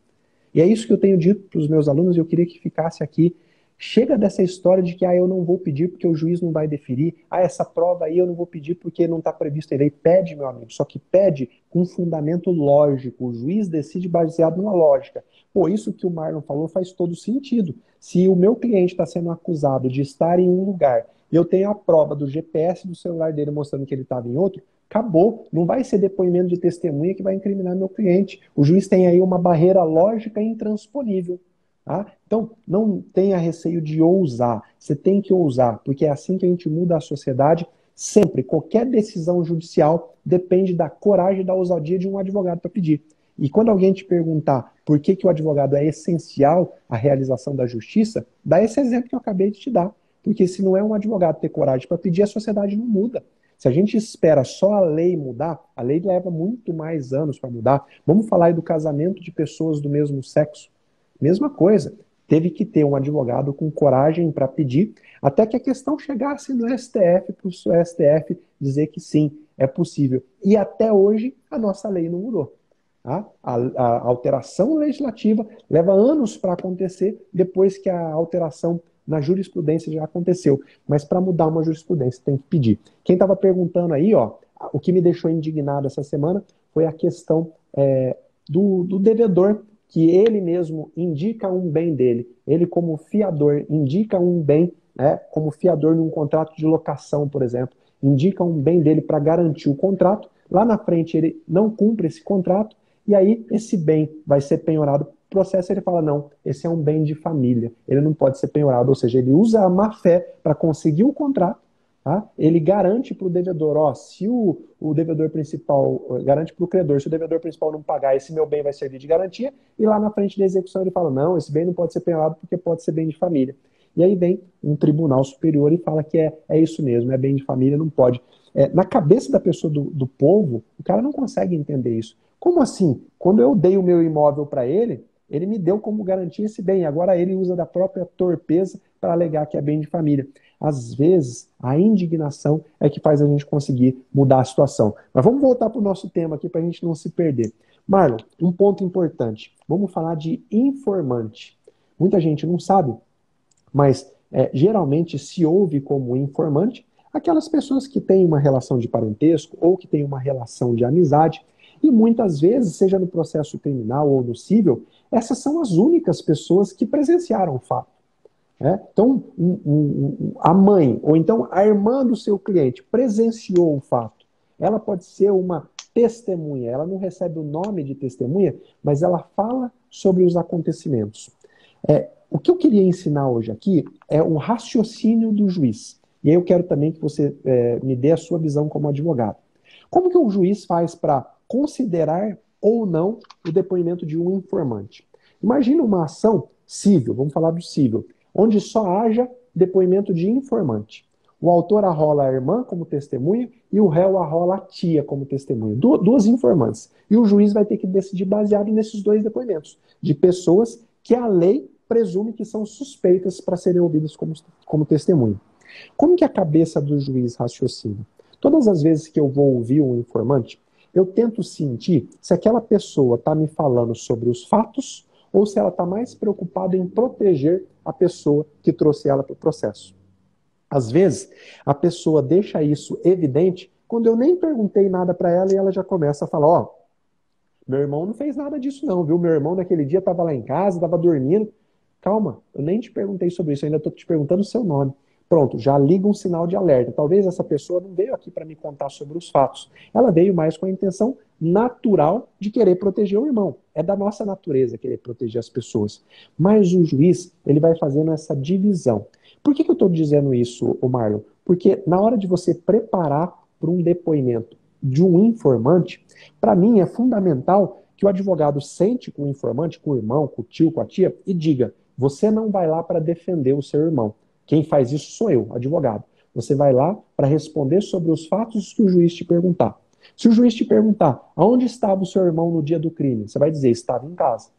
E é isso que eu tenho dito para os meus alunos, e eu queria que ficasse aqui. Chega dessa história de que eu não vou pedir porque o juiz não vai deferir, essa prova aí eu não vou pedir porque não está previsto em lei. Pede, meu amigo, só que pede com fundamento lógico. O juiz decide baseado numa lógica. Pô, isso que o Marlon falou faz todo sentido. Se o meu cliente está sendo acusado de estar em um lugar e eu tenho a prova do GPS do celular dele mostrando que ele estava em outro, acabou. Não vai ser depoimento de testemunha que vai incriminar meu cliente. O juiz tem aí uma barreira lógica intransponível. Tá? Então, não tenha receio de ousar. Você tem que ousar, porque é assim que a gente muda a sociedade. Sempre, qualquer decisão judicial depende da coragem e da ousadia de um advogado para pedir. E quando alguém te perguntar por que o advogado é essencial à realização da justiça, dá esse exemplo que eu acabei de te dar. Porque se não é um advogado ter coragem para pedir, a sociedade não muda. Se a gente espera só a lei mudar, a lei leva muito mais anos para mudar. Vamos falar aí do casamento de pessoas do mesmo sexo. Mesma coisa. Teve que ter um advogado com coragem para pedir, até que a questão chegasse no STF, para o STF dizer que sim, é possível. E até hoje a nossa lei não mudou. Tá? A alteração legislativa leva anos para acontecer, depois que a alteração na jurisprudência já aconteceu. Mas para mudar uma jurisprudência tem que pedir. Quem estava perguntando aí, o que me deixou indignado essa semana foi a questão do devedor, que ele mesmo indica um bem dele. Ele, como fiador, indica um bem, como fiador num contrato de locação, por exemplo, indica um bem dele para garantir o contrato. Lá na frente ele não cumpre esse contrato, e aí esse bem vai ser penhorado. Processo, ele fala, não, esse é um bem de família, ele não pode ser penhorado, ou seja, ele usa a má-fé para conseguir o contrato, tá? Ele garante para o devedor, se o devedor principal, garante para o credor, se o devedor principal não pagar, esse meu bem vai servir de garantia, e lá na frente da execução ele fala, não, esse bem não pode ser penhorado porque pode ser bem de família. E aí vem um tribunal superior e fala que é isso mesmo, é bem de família, não pode. Na cabeça da pessoa do povo, o cara não consegue entender isso. Como assim? Quando eu dei o meu imóvel para ele me deu como garantia esse bem. Agora ele usa da própria torpeza para alegar que é bem de família. Às vezes, a indignação é que faz a gente conseguir mudar a situação. Mas vamos voltar para o nosso tema aqui para a gente não se perder. Marlon, um ponto importante. Vamos falar de informante. Muita gente não sabe, mas geralmente se ouve como informante aquelas pessoas que têm uma relação de parentesco ou que têm uma relação de amizade. E muitas vezes, seja no processo criminal ou no cível, essas são as únicas pessoas que presenciaram o fato. Então, a mãe, ou então a irmã do seu cliente, presenciou o fato. Ela pode ser uma testemunha, ela não recebe o nome de testemunha, mas ela fala sobre os acontecimentos. O que eu queria ensinar hoje aqui é o raciocínio do juiz. E aí eu quero também que você me dê a sua visão como advogado. Como que o juiz faz para considerar ou não o depoimento de um informante? Imagina uma ação civil, vamos falar do civil, onde só haja depoimento de informante. O autor arrola a irmã como testemunha e o réu arrola a tia como testemunha. Duas informantes. E o juiz vai ter que decidir baseado nesses dois depoimentos, de pessoas que a lei presume que são suspeitas para serem ouvidas como testemunha. Como que a cabeça do juiz raciocina? Todas as vezes que eu vou ouvir um informante, eu tento sentir se aquela pessoa está me falando sobre os fatos ou se ela está mais preocupada em proteger a pessoa que trouxe ela para o processo. Às vezes, a pessoa deixa isso evidente quando eu nem perguntei nada para ela e ela já começa a falar, ó, meu irmão não fez nada disso não, viu? Meu irmão naquele dia estava lá em casa, estava dormindo. Calma, eu nem te perguntei sobre isso, eu ainda estou te perguntando o seu nome. Pronto, já liga um sinal de alerta. Talvez essa pessoa não veio aqui para me contar sobre os fatos. Ela veio mais com a intenção natural de querer proteger o irmão. É da nossa natureza querer proteger as pessoas. Mas o juiz, ele vai fazendo essa divisão. Por que eu estou dizendo isso, Marlon? Porque na hora de você preparar para um depoimento de um informante, para mim é fundamental que o advogado sente com o informante, com o irmão, com o tio, com a tia, e diga, você não vai lá para defender o seu irmão. Quem faz isso sou eu, advogado. Você vai lá para responder sobre os fatos que o juiz te perguntar. Se o juiz te perguntar, aonde estava o seu irmão no dia do crime? Você vai dizer, estava em casa.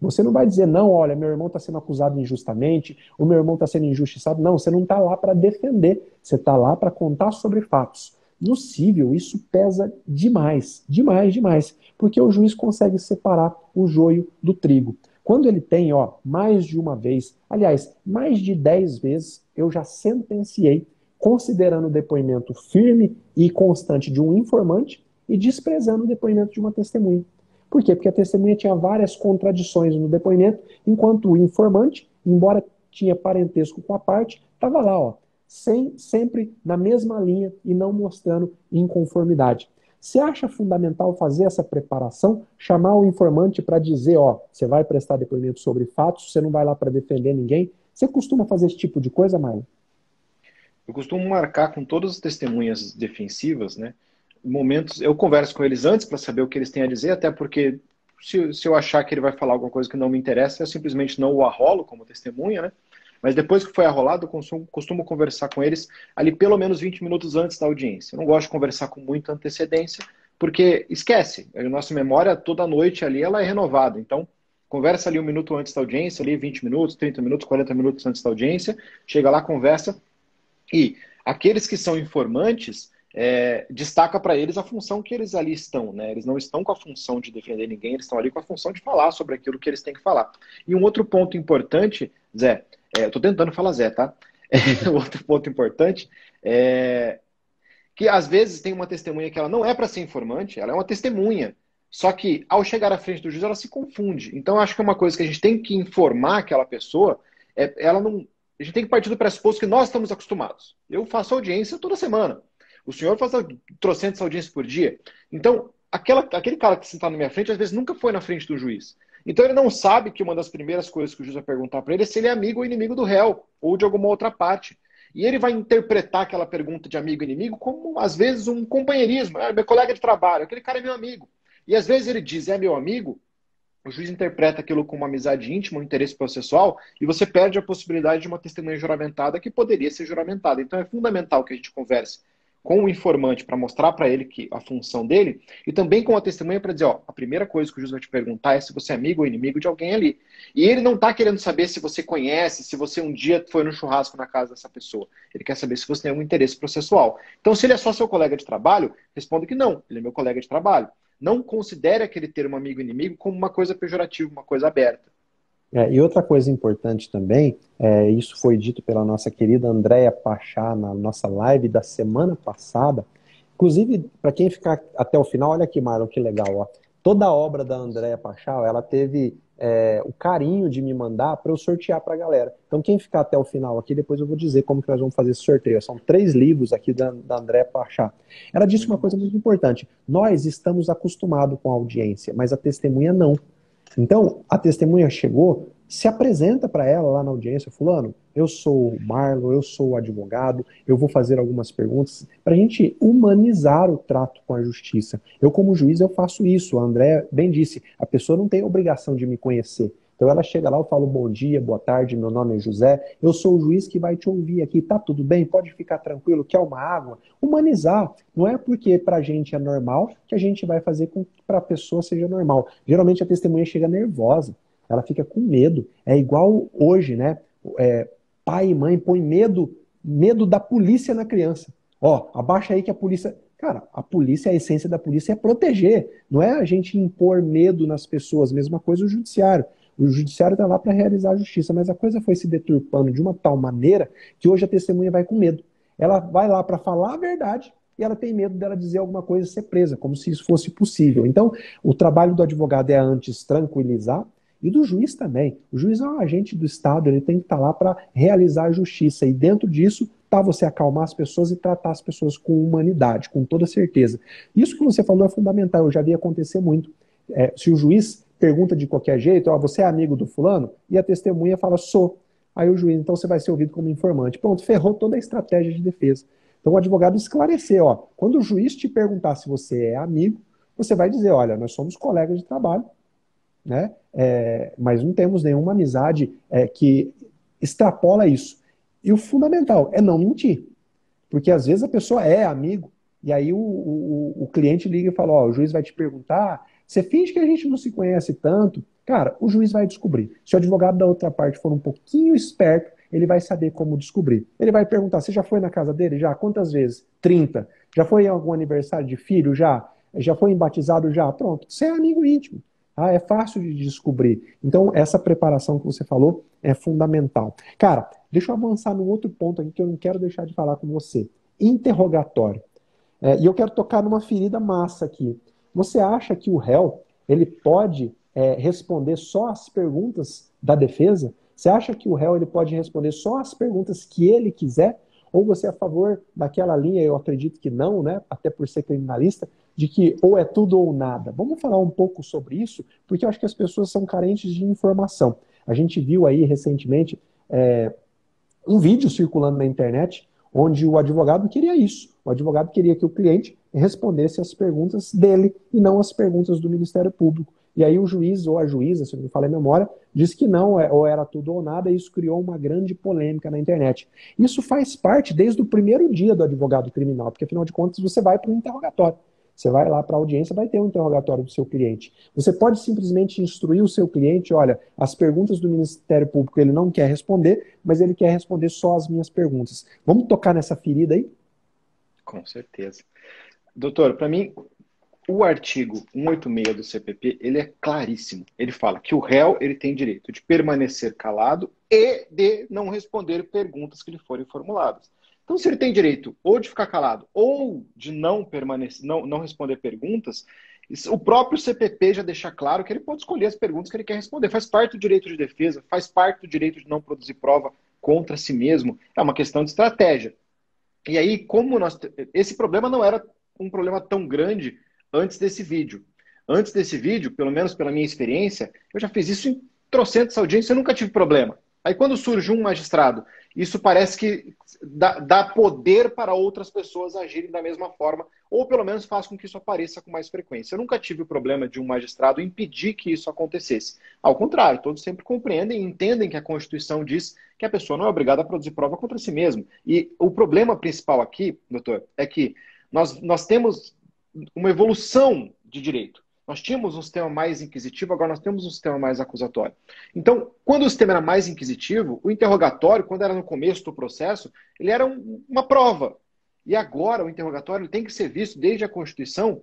Você não vai dizer, não, olha, meu irmão está sendo acusado injustamente, o meu irmão está sendo injustiçado. Não, você não está lá para defender, você está lá para contar sobre fatos. No cível, isso pesa demais, demais, demais, porque o juiz consegue separar o joio do trigo. Quando ele tem, mais de uma vez, aliás, mais de 10 vezes, eu já sentenciei, considerando o depoimento firme e constante de um informante e desprezando o depoimento de uma testemunha. Por quê? Porque a testemunha tinha várias contradições no depoimento, enquanto o informante, embora tinha parentesco com a parte, estava lá, sempre na mesma linha e não mostrando inconformidade. Você acha fundamental fazer essa preparação, chamar o informante para dizer, você vai prestar depoimento sobre fatos, você não vai lá para defender ninguém? Você costuma fazer esse tipo de coisa, Marlon? Eu costumo marcar com todas as testemunhas defensivas, né? Momentos, eu converso com eles antes para saber o que eles têm a dizer, até porque se eu achar que ele vai falar alguma coisa que não me interessa, eu simplesmente não o arrolo como testemunha, né? Mas depois que foi arrolado, eu costumo conversar com eles ali pelo menos 20 minutos antes da audiência. Eu não gosto de conversar com muita antecedência, porque esquece, a nossa memória toda noite ali ela é renovada. Então, conversa ali um minuto antes da audiência, ali 20 minutos, 30 minutos, 40 minutos antes da audiência, chega lá, conversa. E aqueles que são informantes, destaca para eles a função que eles ali estão, né? Eles não estão com a função de defender ninguém, eles estão ali com a função de falar sobre aquilo que eles têm que falar. E um outro ponto importante, Zé, eu estou tentando falar Zé, tá? Outro ponto importante é que às vezes tem uma testemunha que ela não é para ser informante, ela é uma testemunha. Só que ao chegar à frente do juiz ela se confunde. Então acho que é uma coisa que a gente tem que informar aquela pessoa, ela não. A gente tem que partir do pressuposto que nós estamos acostumados. Eu faço audiência toda semana. O senhor faz trocentas audiências por dia. Então, aquele cara que está na minha frente, às vezes nunca foi na frente do juiz. Então, ele não sabe que uma das primeiras coisas que o juiz vai perguntar para ele é se ele é amigo ou inimigo do réu, ou de alguma outra parte. E ele vai interpretar aquela pergunta de amigo e inimigo como, às vezes, um companheirismo. Meu colega de trabalho, aquele cara é meu amigo. E, às vezes, ele diz, é meu amigo, o juiz interpreta aquilo como uma amizade íntima, um interesse processual, e você perde a possibilidade de uma testemunha juramentada que poderia ser juramentada. Então é fundamental que a gente converse com o informante para mostrar para ele que a função dele, e também com a testemunha para dizer, a primeira coisa que o juiz vai te perguntar é se você é amigo ou inimigo de alguém ali. E ele não está querendo saber se você conhece, se você um dia foi no churrasco na casa dessa pessoa. Ele quer saber se você tem algum interesse processual. Então, se ele é só seu colega de trabalho, responda que não, ele é meu colega de trabalho. Não considere aquele termo amigo e inimigo como uma coisa pejorativa, uma coisa aberta. E outra coisa importante também, isso foi dito pela nossa querida Andréia Pachá na nossa live da semana passada. Inclusive, para quem ficar até o final, olha aqui, Marlon, que legal. Toda a obra da Andréia Pachá, ela teve o carinho de me mandar para eu sortear para a galera. Então, quem ficar até o final aqui, depois eu vou dizer como que nós vamos fazer esse sorteio. São 3 livros aqui da Andréia Pachá. Ela disse uma coisa muito importante. Nós estamos acostumados com a audiência, mas a testemunha não. Então, a testemunha chegou se apresenta para ela lá na audiência, fulano, eu sou o Marlon, eu sou o advogado, eu vou fazer algumas perguntas para a gente humanizar o trato com a justiça. Eu, como juiz, eu faço isso. O André bem disse, a pessoa não tem obrigação de me conhecer. Então ela chega lá, eu falo bom dia, boa tarde, meu nome é José, eu sou o juiz que vai te ouvir aqui, tá tudo bem? Pode ficar tranquilo, quer uma água? Humanizar. Não é porque pra gente é normal que a gente vai fazer com que pra pessoa seja normal. Geralmente a testemunha chega nervosa, ela fica com medo. É igual hoje, né? É, pai e mãe põem medo da polícia na criança. Ó, abaixa aí que a polícia. Cara, a polícia, a essência da polícia é proteger, não é a gente impor medo nas pessoas. Mesma coisa o judiciário. O judiciário está lá para realizar a justiça, mas a coisa foi se deturpando de uma tal maneira que hoje a testemunha vai com medo. Ela vai lá para falar a verdade e ela tem medo dela dizer alguma coisa e ser presa, como se isso fosse possível. Então, o trabalho do advogado é antes tranquilizar e do juiz também. O juiz é um agente do Estado, ele tem que estar lá para realizar a justiça e dentro disso tá você acalmar as pessoas e tratar as pessoas com humanidade, com toda certeza. Isso que você falou é fundamental, eu já vi acontecer muito. Se o juiz pergunta de qualquer jeito, ó, você é amigo do fulano? E a testemunha fala, sou. Aí o juiz, então você vai ser ouvido como informante. Pronto, ferrou toda a estratégia de defesa. Então o advogado esclarecer, ó, quando o juiz te perguntar se você é amigo, você vai dizer, olha, nós somos colegas de trabalho, né? Mas não temos nenhuma amizade que extrapola isso. E o fundamental é não mentir. Porque às vezes a pessoa é amigo, e aí o cliente liga e fala, ó, o juiz vai te perguntar, você finge que a gente não se conhece tanto, cara, o juiz vai descobrir. Se o advogado da outra parte for um pouquinho esperto, ele vai saber como descobrir. Ele vai perguntar, você já foi na casa dele? Já? Quantas vezes? 30. Já foi em algum aniversário de filho? Já? Já foi em batizado? Já? Pronto. Você é amigo íntimo. Ah, é fácil de descobrir. Então, essa preparação que você falou é fundamental. Cara, deixa eu avançar num outro ponto aqui que eu não quero deixar de falar com você. Interrogatório. E eu quero tocar numa ferida massa aqui. Você acha que o réu ele pode responder só as perguntas da defesa? Você acha que o réu ele pode responder só as perguntas que ele quiser? Ou você é a favor daquela linha, eu acredito que não, né? Até por ser criminalista, de que ou é tudo ou nada. Vamos falar um pouco sobre isso, porque eu acho que as pessoas são carentes de informação. A gente viu aí recentemente um vídeo circulando na internet onde o advogado queria isso. O advogado queria que o cliente respondesse as perguntas dele e não as perguntas do Ministério Público. E aí o juiz ou a juíza, se não me falha a memória, disse que não, ou era tudo ou nada, e isso criou uma grande polêmica na internet. Isso faz parte desde o primeiro dia do advogado criminal, porque afinal de contas você vai para um interrogatório. Você vai lá para a audiência, vai ter um interrogatório do seu cliente. Você pode simplesmente instruir o seu cliente, olha, as perguntas do Ministério Público ele não quer responder, mas ele quer responder só as minhas perguntas. Vamos tocar nessa ferida aí? Com certeza. Doutor, para mim, o artigo 186 do CPP, ele é claríssimo. Ele fala que o réu ele tem direito de permanecer calado e de não responder perguntas que lhe forem formuladas. Então, se ele tem direito ou de ficar calado ou de não permanecer, não responder perguntas, o próprio CPP já deixa claro que ele pode escolher as perguntas que ele quer responder. Faz parte do direito de defesa, faz parte do direito de não produzir prova contra si mesmo. É uma questão de estratégia. E aí, esse problema não era um problema tão grande antes desse vídeo. Antes desse vídeo, pelo menos pela minha experiência, eu já fiz isso em trocentas audiências, eu nunca tive problema. Aí quando surge um magistrado, isso parece que dá poder para outras pessoas agirem da mesma forma, ou pelo menos faz com que isso apareça com mais frequência. Eu nunca tive o problema de um magistrado impedir que isso acontecesse. Ao contrário, todos sempre compreendem e entendem que a Constituição diz que a pessoa não é obrigada a produzir prova contra si mesma. E o problema principal aqui, doutor, é que nós temos uma evolução de direito. Nós tínhamos um sistema mais inquisitivo, agora nós temos um sistema mais acusatório. Então, quando o sistema era mais inquisitivo, o interrogatório, quando era no começo do processo, ele era uma prova. E agora o interrogatório tem que ser visto, desde a Constituição,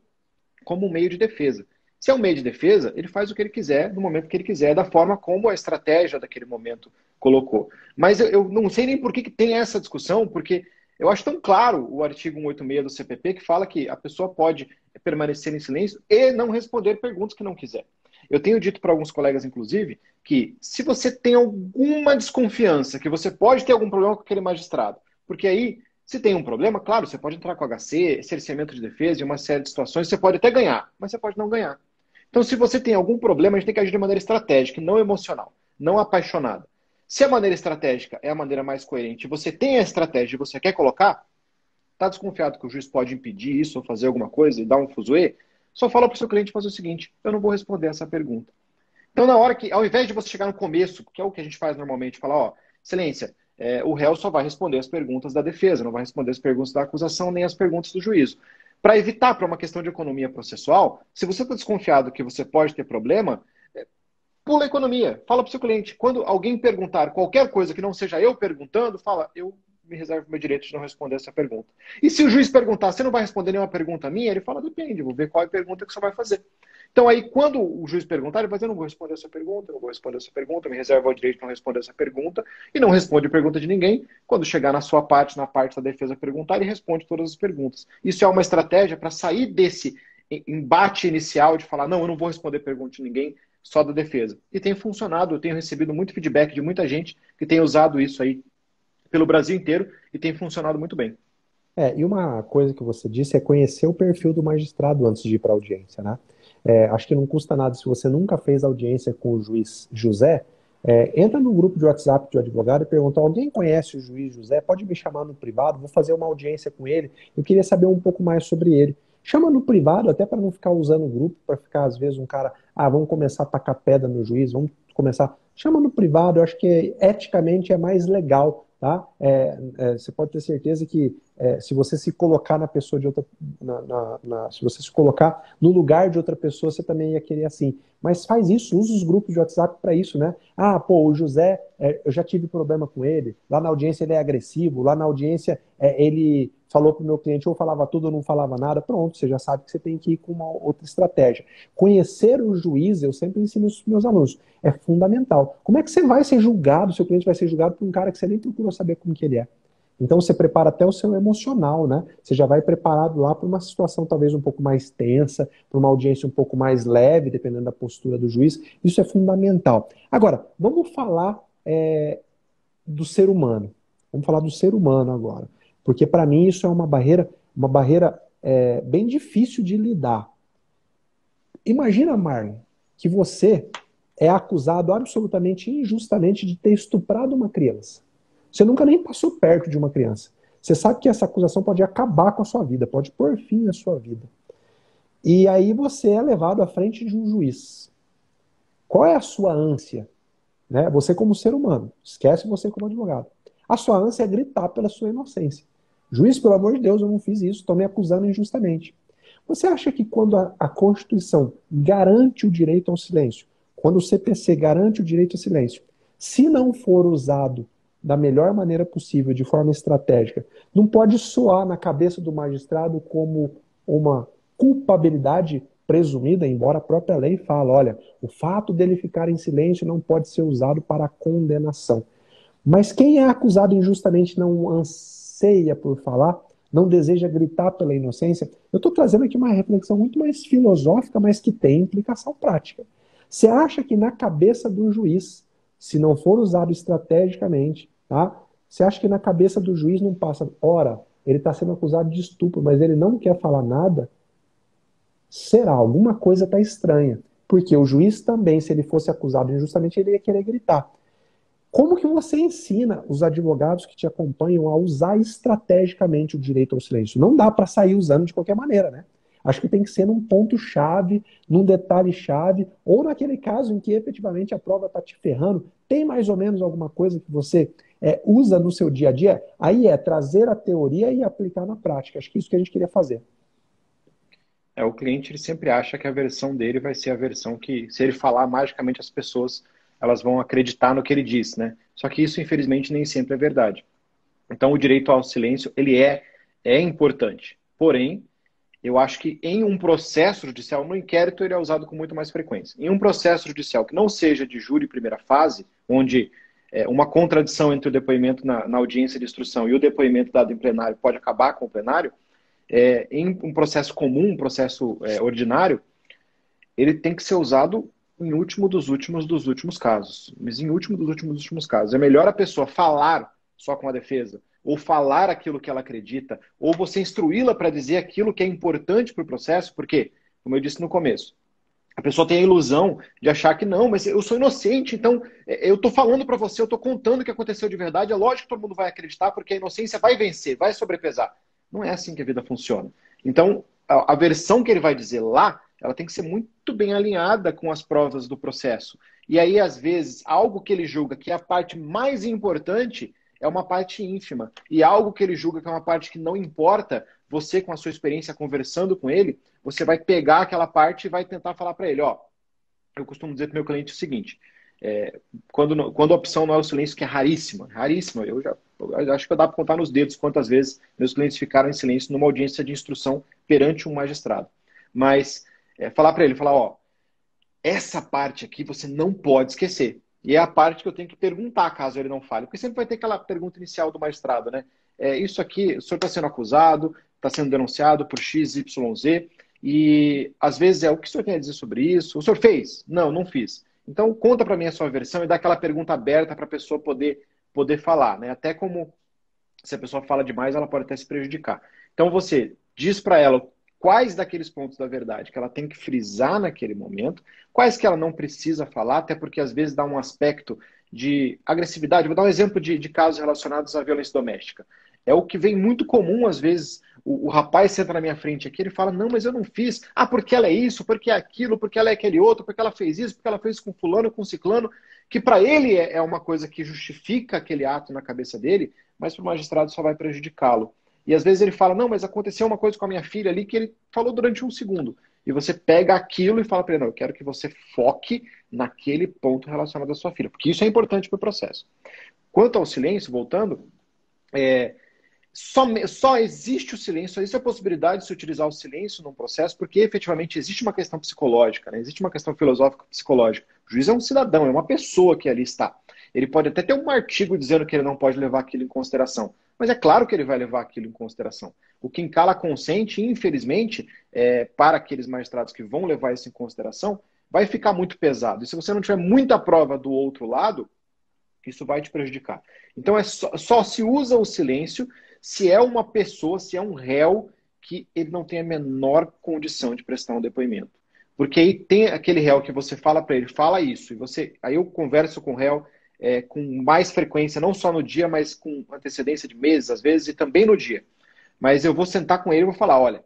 como um meio de defesa. Se é um meio de defesa, ele faz o que ele quiser, no momento que ele quiser, da forma como a estratégia daquele momento colocou. Mas eu não sei nem por que tem essa discussão, porque eu acho tão claro o artigo 186 do CPP que fala que a pessoa pode permanecer em silêncio e não responder perguntas que não quiser. Eu tenho dito para alguns colegas, inclusive, que se você tem alguma desconfiança, que você pode ter algum problema com aquele magistrado, porque aí, se tem um problema, claro, você pode entrar com HC, cerceamento de defesa e uma série de situações, você pode até ganhar, mas você pode não ganhar. Então, se você tem algum problema, a gente tem que agir de maneira estratégica e não emocional. não apaixonada. Se a maneira estratégica é a maneira mais coerente, você tem a estratégia e você quer colocar, está desconfiado que o juiz pode impedir isso ou fazer alguma coisa e dar um fuzuê, só fala para o seu cliente fazer o seguinte: eu não vou responder essa pergunta. Então, na hora que, ao invés de você chegar no começo, que é o que a gente faz normalmente, falar, ó, excelência, o réu só vai responder as perguntas da defesa, não vai responder as perguntas da acusação nem as perguntas do juízo. Para evitar, para uma questão de economia processual, se você está desconfiado que você pode ter problema, pula a economia. Fala para o seu cliente. Quando alguém perguntar qualquer coisa que não seja eu perguntando, fala, eu me reservo o meu direito de não responder essa pergunta. E se o juiz perguntar, você não vai responder nenhuma pergunta minha? Ele fala, depende, vou ver qual é a pergunta que você vai fazer. Então aí, quando o juiz perguntar, ele vai dizer, eu não vou responder essa pergunta, eu não vou responder essa pergunta, me reservo o direito de não responder essa pergunta, e não responde a pergunta de ninguém. Quando chegar na sua parte, na parte da defesa perguntar, ele responde todas as perguntas. Isso é uma estratégia para sair desse embate inicial de falar, não, eu não vou responder pergunta de ninguém, só da defesa. E tem funcionado, eu tenho recebido muito feedback de muita gente que tem usado isso aí pelo Brasil inteiro e tem funcionado muito bem. E uma coisa que você disse é conhecer o perfil do magistrado antes de ir para a audiência, né? Acho que não custa nada, se você nunca fez audiência com o juiz José, entra no grupo de WhatsApp de advogado e pergunta, alguém conhece o juiz José? Pode me chamar no privado, vou fazer uma audiência com ele, eu queria saber um pouco mais sobre ele. Chama no privado, até para não ficar usando o grupo, para ficar às vezes um cara, vamos começar a tacar pedra no juiz, vamos começar. Chama no privado, eu acho que eticamente é mais legal, tá? Você pode ter certeza que se você se colocar na pessoa de outra, se você se colocar no lugar de outra pessoa, você também ia querer assim. Mas faz isso, usa os grupos de WhatsApp para isso, né? O José, eu já tive problema com ele, lá na audiência ele é agressivo, lá na audiência ele falou para o meu cliente, ou falava tudo ou não falava nada, pronto, você já sabe que você tem que ir com uma outra estratégia. Conhecer o juiz, eu sempre ensino isso para meus alunos, é fundamental. Como é que você vai ser julgado, seu cliente vai ser julgado por um cara que você nem procurou saber como que ele é? Então você prepara até o seu emocional, né? Você já vai preparado lá para uma situação talvez um pouco mais tensa, para uma audiência um pouco mais leve, dependendo da postura do juiz. Isso é fundamental. Agora, vamos falar do ser humano. Vamos falar do ser humano agora. Porque para mim isso é uma barreira bem difícil de lidar. Imagina, Marlon, que você é acusado absolutamente injustamente de ter estuprado uma criança. Você nunca nem passou perto de uma criança. Você sabe que essa acusação pode acabar com a sua vida, pode pôr fim à sua vida. E aí você é levado à frente de um juiz. Qual é a sua ânsia? Né? Você como ser humano, esquece você como advogado. A sua ânsia é gritar pela sua inocência. Juiz, pelo amor de Deus, eu não fiz isso, estão me acusando injustamente. Você acha que quando a Constituição garante o direito ao silêncio, quando o CPC garante o direito ao silêncio, se não for usado da melhor maneira possível, de forma estratégica, não pode soar na cabeça do magistrado como uma culpabilidade presumida, embora a própria lei fale, olha, o fato dele ficar em silêncio não pode ser usado para condenação. Mas quem é acusado injustamente não anseia por falar, não deseja gritar pela inocência. Eu estou trazendo aqui uma reflexão muito mais filosófica, mas que tem implicação prática. Você acha que na cabeça do juiz, se não for usado estrategicamente, tá? Você acha que na cabeça do juiz não passa, ora, ele está sendo acusado de estupro, mas ele não quer falar nada? Será? Alguma coisa está estranha. Porque o juiz também, se ele fosse acusado injustamente, ele ia querer gritar. Como que você ensina os advogados que te acompanham a usar estrategicamente o direito ao silêncio? Não dá para sair usando de qualquer maneira, né? Acho que tem que ser num ponto-chave, num detalhe-chave, ou naquele caso em que efetivamente a prova está te ferrando. Tem mais ou menos alguma coisa que você usa no seu dia a dia? Aí trazer a teoria e aplicar na prática. Acho que é isso que a gente queria fazer. O cliente ele sempre acha que a versão dele vai ser a versão que, se ele falar magicamente, as pessoas elas vão acreditar no que ele diz, né? Só que isso, infelizmente, nem sempre é verdade. Então, o direito ao silêncio, ele é importante. Porém, eu acho que em um processo judicial, no inquérito, ele é usado com muito mais frequência. Em um processo judicial que não seja de júri primeira fase, onde uma contradição entre o depoimento na audiência de instrução e o depoimento dado em plenário pode acabar com o plenário, em um processo comum, um processo ordinário, ele tem que ser usado em último dos últimos casos. Mas em último dos últimos casos. É melhor a pessoa falar só com a defesa, ou falar aquilo que ela acredita, ou você instruí-la para dizer aquilo que é importante para o processo, porque, como eu disse no começo, A pessoa tem a ilusão de achar que não, mas eu sou inocente, então eu estou falando para você, eu estou contando o que aconteceu de verdade. É lógico que todo mundo vai acreditar, porque a inocência vai vencer, vai sobrepesar. Não é assim que a vida funciona. Então, a versão que ele vai dizer lá, ela tem que ser muito bem alinhada com as provas do processo. E aí, às vezes, algo que ele julga que é a parte mais importante é uma parte ínfima. E algo que ele julga que é uma parte que não importa, você, com a sua experiência conversando com ele, você vai pegar aquela parte e vai tentar falar para ele, ó, eu costumo dizer para o meu cliente o seguinte, quando a opção não é o silêncio, que é raríssima, raríssima, eu acho que dá para contar nos dedos quantas vezes meus clientes ficaram em silêncio numa audiência de instrução perante um magistrado. Mas falar para ele, falar, ó, essa parte aqui você não pode esquecer. E é a parte que eu tenho que perguntar, caso ele não fale. Porque sempre vai ter aquela pergunta inicial do magistrado, né? Isso aqui, o senhor está sendo acusado, está sendo denunciado por X, Y, Z, e às vezes o que o senhor tem a dizer sobre isso? O senhor fez? Não, não fiz. Então, conta para mim a sua versão e dá aquela pergunta aberta para a pessoa poder falar, né? Até como se a pessoa fala demais, ela pode até se prejudicar. Então, você diz para ela quais daqueles pontos da verdade que ela tem que frisar naquele momento, quais que ela não precisa falar, até porque às vezes dá um aspecto de agressividade. Vou dar um exemplo de casos relacionados à violência doméstica. É o que vem muito comum, às vezes, o rapaz senta na minha frente aqui, ele fala, não, mas eu não fiz. Ah, porque ela é isso, porque é aquilo, porque ela é aquele outro, porque ela fez isso, porque ela fez com fulano, com ciclano, que para ele é uma coisa que justifica aquele ato na cabeça dele, mas para o magistrado só vai prejudicá-lo. E às vezes ele fala, não, mas aconteceu uma coisa com a minha filha ali que ele falou durante um segundo. E você pega aquilo e fala para ele, não, eu quero que você foque naquele ponto relacionado à sua filha, porque isso é importante para o processo. Quanto ao silêncio, voltando, só existe o silêncio, só existe a possibilidade de se utilizar o silêncio num processo, porque efetivamente existe uma questão psicológica, né? Existe uma questão filosófica psicológica. O juiz é um cidadão, é uma pessoa que ali está. Ele pode até ter um artigo dizendo que ele não pode levar aquilo em consideração, mas é claro que ele vai levar aquilo em consideração. O quem cala consente, infelizmente, para aqueles magistrados que vão levar isso em consideração, vai ficar muito pesado. E se você não tiver muita prova do outro lado, isso vai te prejudicar. Então só se usa o silêncio se é uma pessoa, se é um réu que ele não tem a menor condição de prestar um depoimento. Porque aí tem aquele réu que você fala para ele, fala isso, e aí eu converso com o réu com mais frequência, não só no dia, mas com antecedência de meses, às vezes, e também no dia. Mas eu vou sentar com ele e vou falar, olha,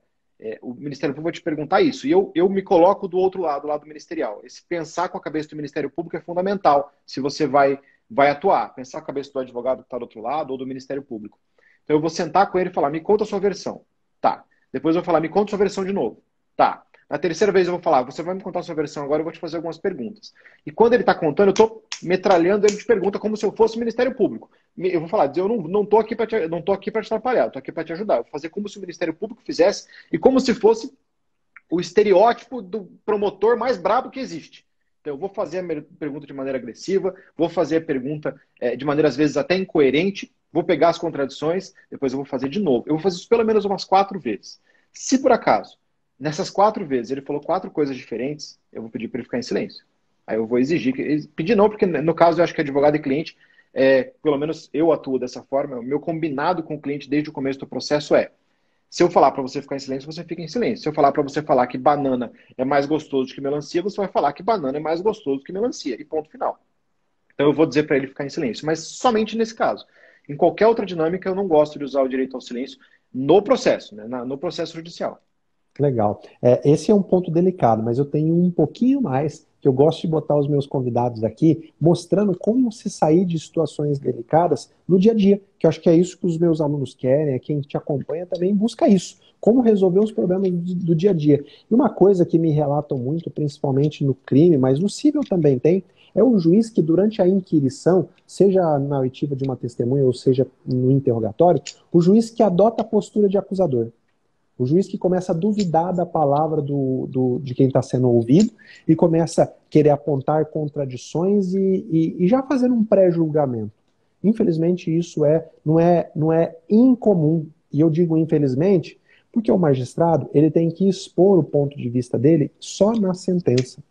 o Ministério Público vai te perguntar isso. E eu me coloco do outro lado, do lado ministerial. Esse pensar com a cabeça do Ministério Público é fundamental se você vai atuar. Pensar com a cabeça do advogado que está do outro lado ou do Ministério Público. Então eu vou sentar com ele e falar, me conta a sua versão. Tá. Depois eu vou falar, me conta a sua versão de novo. Tá. Na terceira vez eu vou falar, você vai me contar a sua versão agora, eu vou te fazer algumas perguntas. E quando ele está contando, eu estou metralhando ele de pergunta como se eu fosse o Ministério Público. Eu vou falar, eu não estou aqui para te atrapalhar, eu estou aqui para te ajudar. Eu vou fazer como se o Ministério Público fizesse e como se fosse o estereótipo do promotor mais brabo que existe. Então, eu vou fazer a pergunta de maneira agressiva, vou fazer a pergunta de maneira, às vezes, até incoerente, vou pegar as contradições, depois eu vou fazer de novo. Eu vou fazer isso pelo menos umas 4 vezes. Se, por acaso, nessas 4 vezes ele falou 4 coisas diferentes, eu vou pedir para ele ficar em silêncio. Aí eu vou exigir. Pedir não, porque no caso eu acho que advogado e cliente, pelo menos eu atuo dessa forma, o meu combinado com o cliente desde o começo do processo se eu falar para você ficar em silêncio, você fica em silêncio. Se eu falar para você falar que banana é mais gostoso que melancia, você vai falar que banana é mais gostoso que melancia. E ponto final. Então eu vou dizer para ele ficar em silêncio. Mas somente nesse caso. Em qualquer outra dinâmica, eu não gosto de usar o direito ao silêncio no processo, né? No processo judicial. Legal. Esse é um ponto delicado, mas eu tenho um pouquinho mais, que eu gosto de botar os meus convidados aqui, mostrando como se sair de situações delicadas no dia a dia, que eu acho que é isso que os meus alunos querem, quem te acompanha também busca isso, como resolver os problemas do dia a dia. E uma coisa que me relatam muito, principalmente no crime, mas no civil também tem, é o juiz que durante a inquirição, seja na oitiva de uma testemunha ou seja no interrogatório, o juiz que adota a postura de acusador. O juiz que começa a duvidar da palavra de quem está sendo ouvido e começa a querer apontar contradições e já fazendo um pré-julgamento. Infelizmente, isso não é incomum. E eu digo infelizmente porque o magistrado ele tem que expor o ponto de vista dele só na sentença.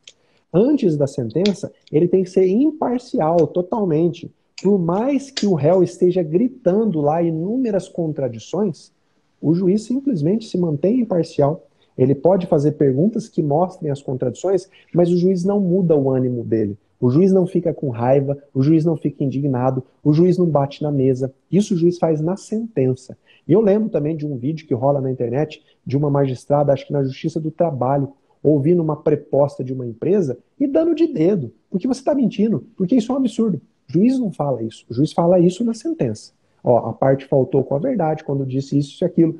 Antes da sentença, ele tem que ser imparcial totalmente. Por mais que o réu esteja gritando lá inúmeras contradições, o juiz simplesmente se mantém imparcial. Ele pode fazer perguntas que mostrem as contradições, mas o juiz não muda o ânimo dele. O juiz não fica com raiva, o juiz não fica indignado, o juiz não bate na mesa. Isso o juiz faz na sentença. E eu lembro também de um vídeo que rola na internet de uma magistrada, acho que na Justiça do Trabalho, ouvindo uma preposta de uma empresa e dando de dedo. Porque você está mentindo, porque isso é um absurdo. O juiz não fala isso, o juiz fala isso na sentença. Ó, a parte faltou com a verdade quando disse isso e aquilo.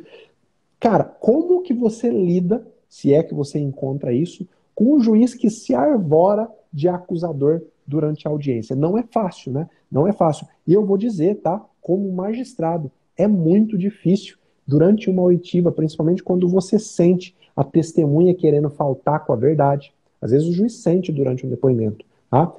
Cara, como que você lida, se é que você encontra isso, com um juiz que se arvora de acusador durante a audiência? Não é fácil, né? Não é fácil. E eu vou dizer, tá? Como magistrado, é muito difícil durante uma oitiva, principalmente quando você sente a testemunha querendo faltar com a verdade. Às vezes o juiz sente durante um depoimento, tá?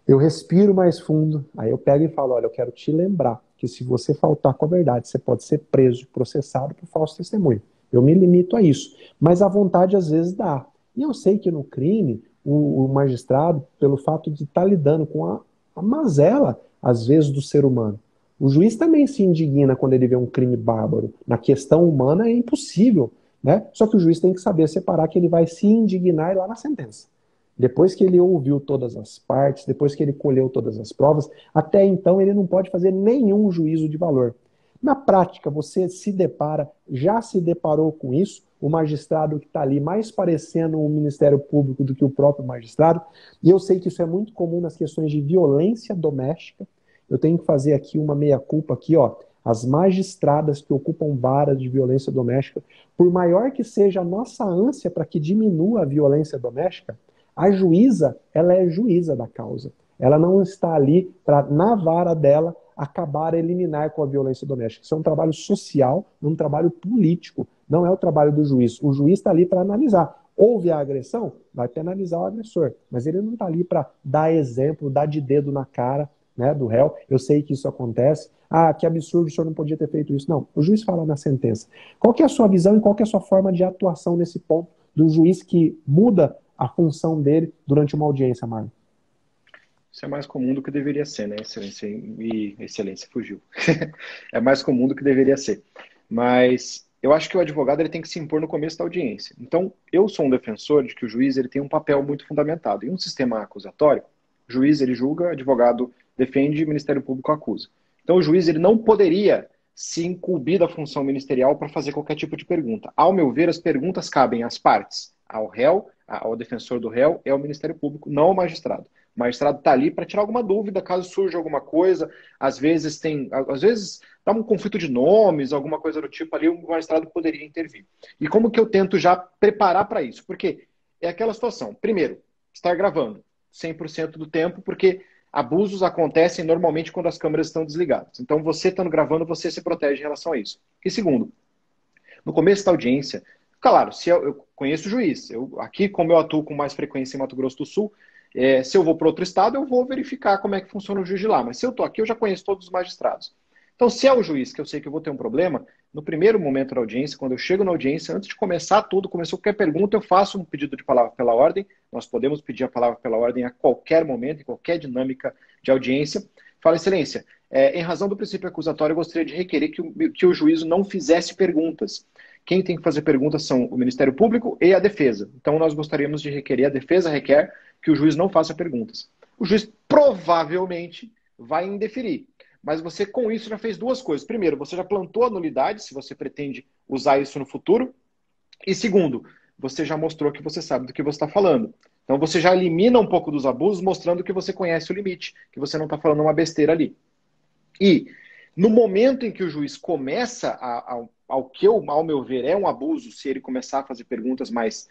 Eu respiro mais fundo, aí eu pego e falo, olha, eu quero te lembrar que se você faltar com a verdade, você pode ser preso, processado por falso testemunho. Eu me limito a isso. Mas a vontade às vezes dá. E eu sei que no crime, o magistrado, pelo fato de estar lidando com a mazela, às vezes, do ser humano, o juiz também se indigna quando ele vê um crime bárbaro. Na questão humana é impossível, né? Só que o juiz tem que saber separar que ele vai se indignar lá na sentença. Depois que ele ouviu todas as partes, depois que ele colheu todas as provas, até então ele não pode fazer nenhum juízo de valor. Na prática, você se depara, já se deparou com isso, o magistrado que está ali mais parecendo o Ministério Público do que o próprio magistrado, e eu sei que isso é muito comum nas questões de violência doméstica. Eu tenho que fazer aqui uma meia-culpa aqui, ó. As magistradas que ocupam varas de violência doméstica, por maior que seja a nossa ânsia para que diminua a violência doméstica, a juíza, ela é juíza da causa. Ela não está ali para, na vara dela, acabar, eliminar com a violência doméstica. Isso é um trabalho social, um trabalho político. Não é o trabalho do juiz. O juiz está ali para analisar. Houve a agressão? Vai penalizar o agressor. Mas ele não está ali para dar exemplo, dar de dedo na cara, né, do réu. Eu sei que isso acontece. Ah, que absurdo, o senhor não podia ter feito isso. Não, o juiz fala na sentença. Qual que é a sua visão e qual que é a sua forma de atuação nesse ponto do juiz que muda a função dele durante uma audiência, Marlon? Isso é mais comum do que deveria ser, né, Excelência? E Excelência fugiu. É mais comum do que deveria ser. Mas eu acho que o advogado ele tem que se impor no começo da audiência. Então, eu sou um defensor de que o juiz ele tem um papel muito fundamentado. Em um sistema acusatório, o juiz ele julga, advogado defende, o Ministério Público acusa. Então, o juiz ele não poderia se incumbir da função ministerial para fazer qualquer tipo de pergunta. Ao meu ver, as perguntas cabem às partes, ao réu, ao defensor do réu, é o Ministério Público, não ao magistrado. O magistrado está ali para tirar alguma dúvida, caso surja alguma coisa. Às vezes dá um conflito de nomes, alguma coisa do tipo ali, o magistrado poderia intervir. E como que eu tento já preparar para isso? Porque é aquela situação. Primeiro, estar gravando 100% do tempo, porque abusos acontecem normalmente quando as câmeras estão desligadas. Então, você estando gravando, você se protege em relação a isso. E segundo, no começo da audiência, claro, se eu conheço o juiz, aqui, como eu atuo com mais frequência em Mato Grosso do Sul, se eu vou para outro estado, eu vou verificar como é que funciona o juiz de lá. Mas se eu estou aqui, eu já conheço todos os magistrados. Então, se é o juiz que eu sei que eu vou ter um problema, no primeiro momento da audiência, quando eu chego na audiência, antes de começar tudo, começou qualquer pergunta, eu faço um pedido de palavra pela ordem. Nós podemos pedir a palavra pela ordem a qualquer momento, em qualquer dinâmica de audiência. Fala, Excelência, em razão do princípio acusatório, eu gostaria de requerer que o juízo não fizesse perguntas. Quem tem que fazer perguntas são o Ministério Público e a defesa. Então, nós gostaríamos de requerer, a defesa requer que o juiz não faça perguntas. O juiz provavelmente vai indeferir. Mas você, com isso, já fez duas coisas. Primeiro, você já plantou a nulidade, se você pretende usar isso no futuro. E segundo, você já mostrou que você sabe do que você está falando. Então, você já elimina um pouco dos abusos, mostrando que você conhece o limite, que você não está falando uma besteira ali. E, no momento em que o juiz começa, ao meu ver, é um abuso, se ele começar a fazer perguntas mais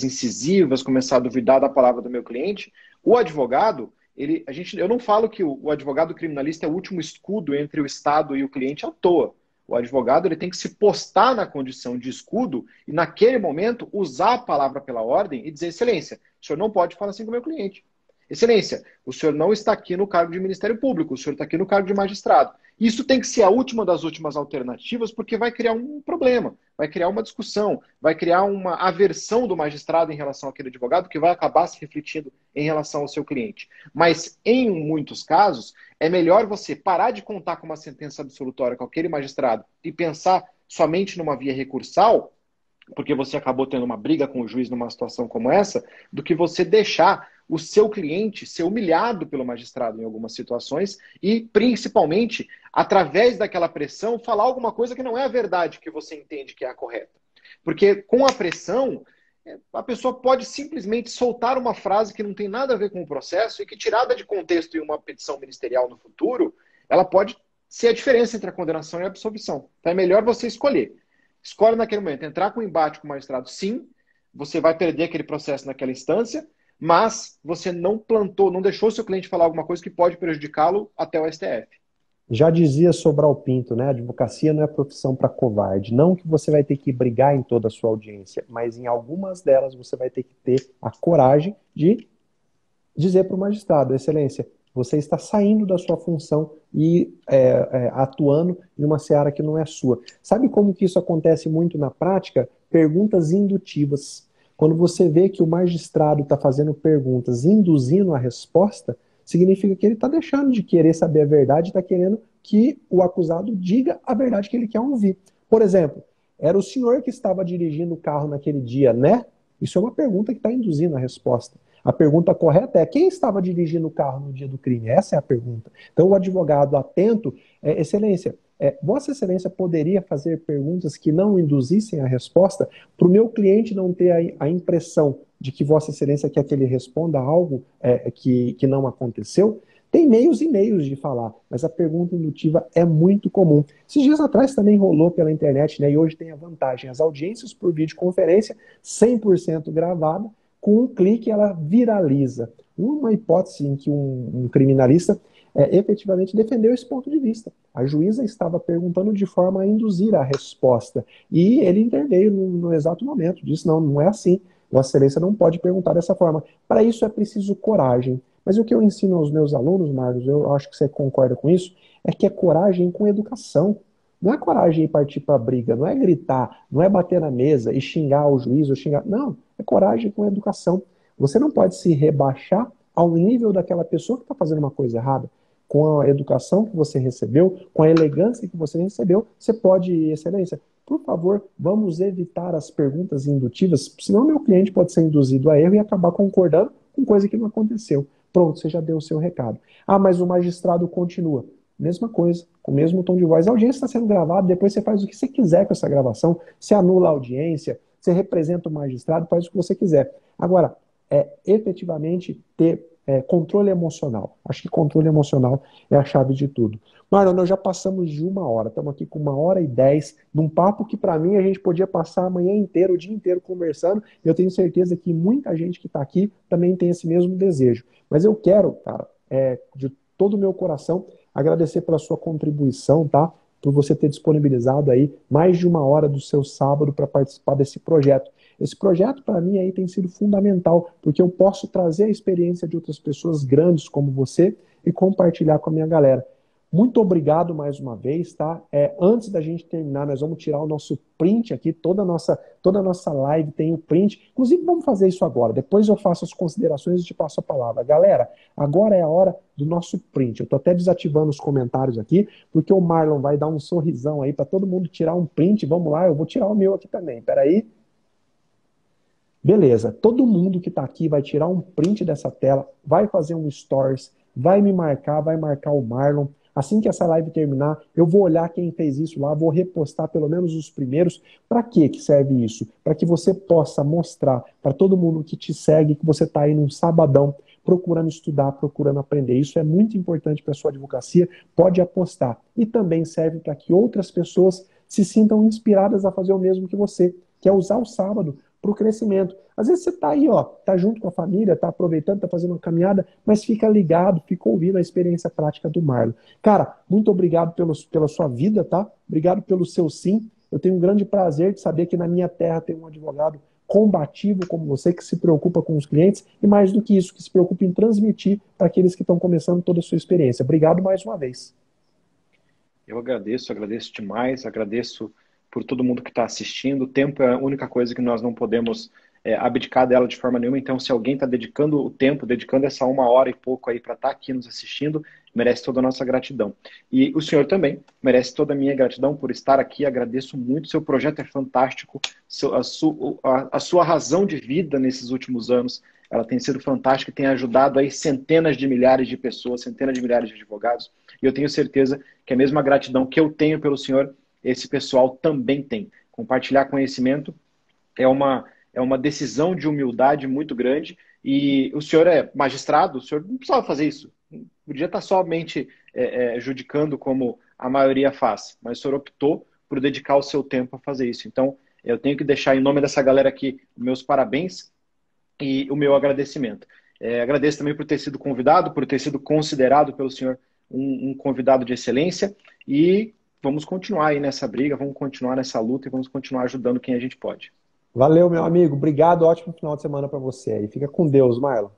incisivas, começar a duvidar da palavra do meu cliente, o advogado, eu não falo que o advogado criminalista é o último escudo entre o Estado e o cliente à toa. O advogado ele tem que se postar na condição de escudo e, naquele momento, usar a palavra pela ordem e dizer, Excelência, o senhor não pode falar assim com o meu cliente. Excelência, o senhor não está aqui no cargo de Ministério Público, o senhor está aqui no cargo de magistrado. Isso tem que ser a última das últimas alternativas, porque vai criar um problema, vai criar uma discussão, vai criar uma aversão do magistrado em relação àquele advogado, que vai acabar se refletindo em relação ao seu cliente. Mas, em muitos casos, é melhor você parar de contar com uma sentença absolutória com aquele magistrado e pensar somente numa via recursal, porque você acabou tendo uma briga com o juiz numa situação como essa, do que você deixar o seu cliente ser humilhado pelo magistrado em algumas situações e, principalmente, através daquela pressão, falar alguma coisa que não é a verdade que você entende que é a correta. Porque com a pressão, a pessoa pode simplesmente soltar uma frase que não tem nada a ver com o processo e que, tirada de contexto em uma petição ministerial no futuro, ela pode ser a diferença entre a condenação e a absolvição. Então é melhor você escolher. Escolhe naquele momento entrar com embate com o magistrado, sim, você vai perder aquele processo naquela instância, mas você não plantou, não deixou seu cliente falar alguma coisa que pode prejudicá-lo até o STF. Já dizia Sobral Pinto, né? A advocacia não é profissão para covarde. Não que você vai ter que brigar em toda a sua audiência, mas em algumas delas você vai ter que ter a coragem de dizer para o magistrado, Excelência, você está saindo da sua função e atuando em uma seara que não é sua. Sabe como que isso acontece muito na prática? Perguntas indutivas. Quando você vê que o magistrado está fazendo perguntas induzindo a resposta, significa que ele está deixando de querer saber a verdade e está querendo que o acusado diga a verdade que ele quer ouvir. Por exemplo, era o senhor que estava dirigindo o carro naquele dia, né? Isso é uma pergunta que está induzindo a resposta. A pergunta correta é quem estava dirigindo o carro no dia do crime? Essa é a pergunta. Então, o advogado atento, Excelência, Vossa Excelência poderia fazer perguntas que não induzissem a resposta para o meu cliente não ter a impressão de que Vossa Excelência quer que ele responda algo que não aconteceu? Tem meios e meios de falar, mas a pergunta indutiva é muito comum. Esses dias atrás também rolou pela internet, né? E hoje tem a vantagem, as audiências por videoconferência, 100% gravada, com um clique ela viraliza. Uma hipótese em que um criminalista efetivamente defendeu esse ponto de vista. A juíza estava perguntando de forma a induzir a resposta e ele interveio no exato momento, disse não, não é assim, Vossa Excelência não pode perguntar dessa forma. Para isso é preciso coragem. Mas o que eu ensino aos meus alunos, Marcos, eu acho que você concorda com isso, é que é coragem com educação. Não é coragem ir partir para a briga, não é gritar, não é bater na mesa e xingar o juiz ou xingar. Não, é coragem com educação. Você não pode se rebaixar ao nível daquela pessoa que está fazendo uma coisa errada. Com a educação que você recebeu, com a elegância que você recebeu, você pode, Excelência, por favor, vamos evitar as perguntas indutivas, senão meu cliente pode ser induzido a erro e acabar concordando com coisa que não aconteceu. Pronto, você já deu o seu recado. Ah, mas o magistrado continua. Mesma coisa, com o mesmo tom de voz. A audiência está sendo gravada, depois você faz o que você quiser com essa gravação, você anula a audiência, você representa o magistrado, faz o que você quiser. Agora, efetivamente ter controle emocional. Acho que controle emocional é a chave de tudo. Marlon, nós já passamos de 1 hora, estamos aqui com 1h10, num papo que para mim a gente podia passar a manhã inteira, o dia inteiro conversando, e eu tenho certeza que muita gente que está aqui também tem esse mesmo desejo. Mas eu quero, cara, de todo o meu coração, agradecer pela sua contribuição, tá? Por você ter disponibilizado aí mais de 1 hora do seu sábado para participar desse projeto. Esse projeto, para mim, aí tem sido fundamental, porque eu posso trazer a experiência de outras pessoas grandes como você e compartilhar com a minha galera. Muito obrigado mais uma vez, tá? Antes da gente terminar, nós vamos tirar o nosso print aqui, toda a nossa live tem o print. Inclusive, vamos fazer isso agora. Depois eu faço as considerações e te passo a palavra. Galera, agora é a hora do nosso print. Eu tô até desativando os comentários aqui, porque o Marlon vai dar um sorrisão aí para todo mundo tirar um print. Vamos lá, eu vou tirar o meu aqui também. Peraí. Beleza, todo mundo que está aqui vai tirar um print dessa tela, vai fazer um stories, vai me marcar, vai marcar o Marlon. Assim que essa live terminar, eu vou olhar quem fez isso lá, vou repostar pelo menos os primeiros. Para que serve isso? Para que você possa mostrar para todo mundo que te segue que você está aí num sabadão procurando estudar, procurando aprender. Isso é muito importante para a sua advocacia, pode apostar. E também serve para que outras pessoas se sintam inspiradas a fazer o mesmo que você, que é usar o sábado para o crescimento. Às vezes você está aí, ó, tá junto com a família, tá aproveitando, tá fazendo uma caminhada, mas fica ligado, fica ouvindo a experiência prática do Marlon. Cara, muito obrigado pela sua vida, tá? Obrigado pelo seu sim. Eu tenho um grande prazer de saber que na minha terra tem um advogado combativo como você, que se preocupa com os clientes e mais do que isso, que se preocupa em transmitir para aqueles que estão começando toda a sua experiência. Obrigado mais uma vez. Eu agradeço demais, agradeço por todo mundo que está assistindo. O tempo é a única coisa que nós não podemos abdicar dela de forma nenhuma. Então, se alguém está dedicando o tempo, dedicando essa 1 hora e pouco aí para estar aqui nos assistindo, merece toda a nossa gratidão. E o senhor também merece toda a minha gratidão por estar aqui. Agradeço muito. Seu projeto é fantástico. A sua razão de vida nesses últimos anos, ela tem sido fantástica e tem ajudado aí centenas de milhares de pessoas, centenas de milhares de advogados. E eu tenho certeza que a mesma gratidão que eu tenho pelo senhor, esse pessoal também tem. Compartilhar conhecimento é uma decisão de humildade muito grande. E o senhor é magistrado, o senhor não precisava fazer isso. Podia estar somente judicando como a maioria faz, mas o senhor optou por dedicar o seu tempo a fazer isso. Então, eu tenho que deixar em nome dessa galera aqui meus parabéns e o meu agradecimento. Agradeço também por ter sido convidado, por ter sido considerado pelo senhor um convidado de excelência e vamos continuar aí nessa briga, vamos continuar nessa luta e vamos continuar ajudando quem a gente pode. Valeu, meu amigo. Obrigado. Ótimo final de semana para você aí. Fica com Deus, Marlon.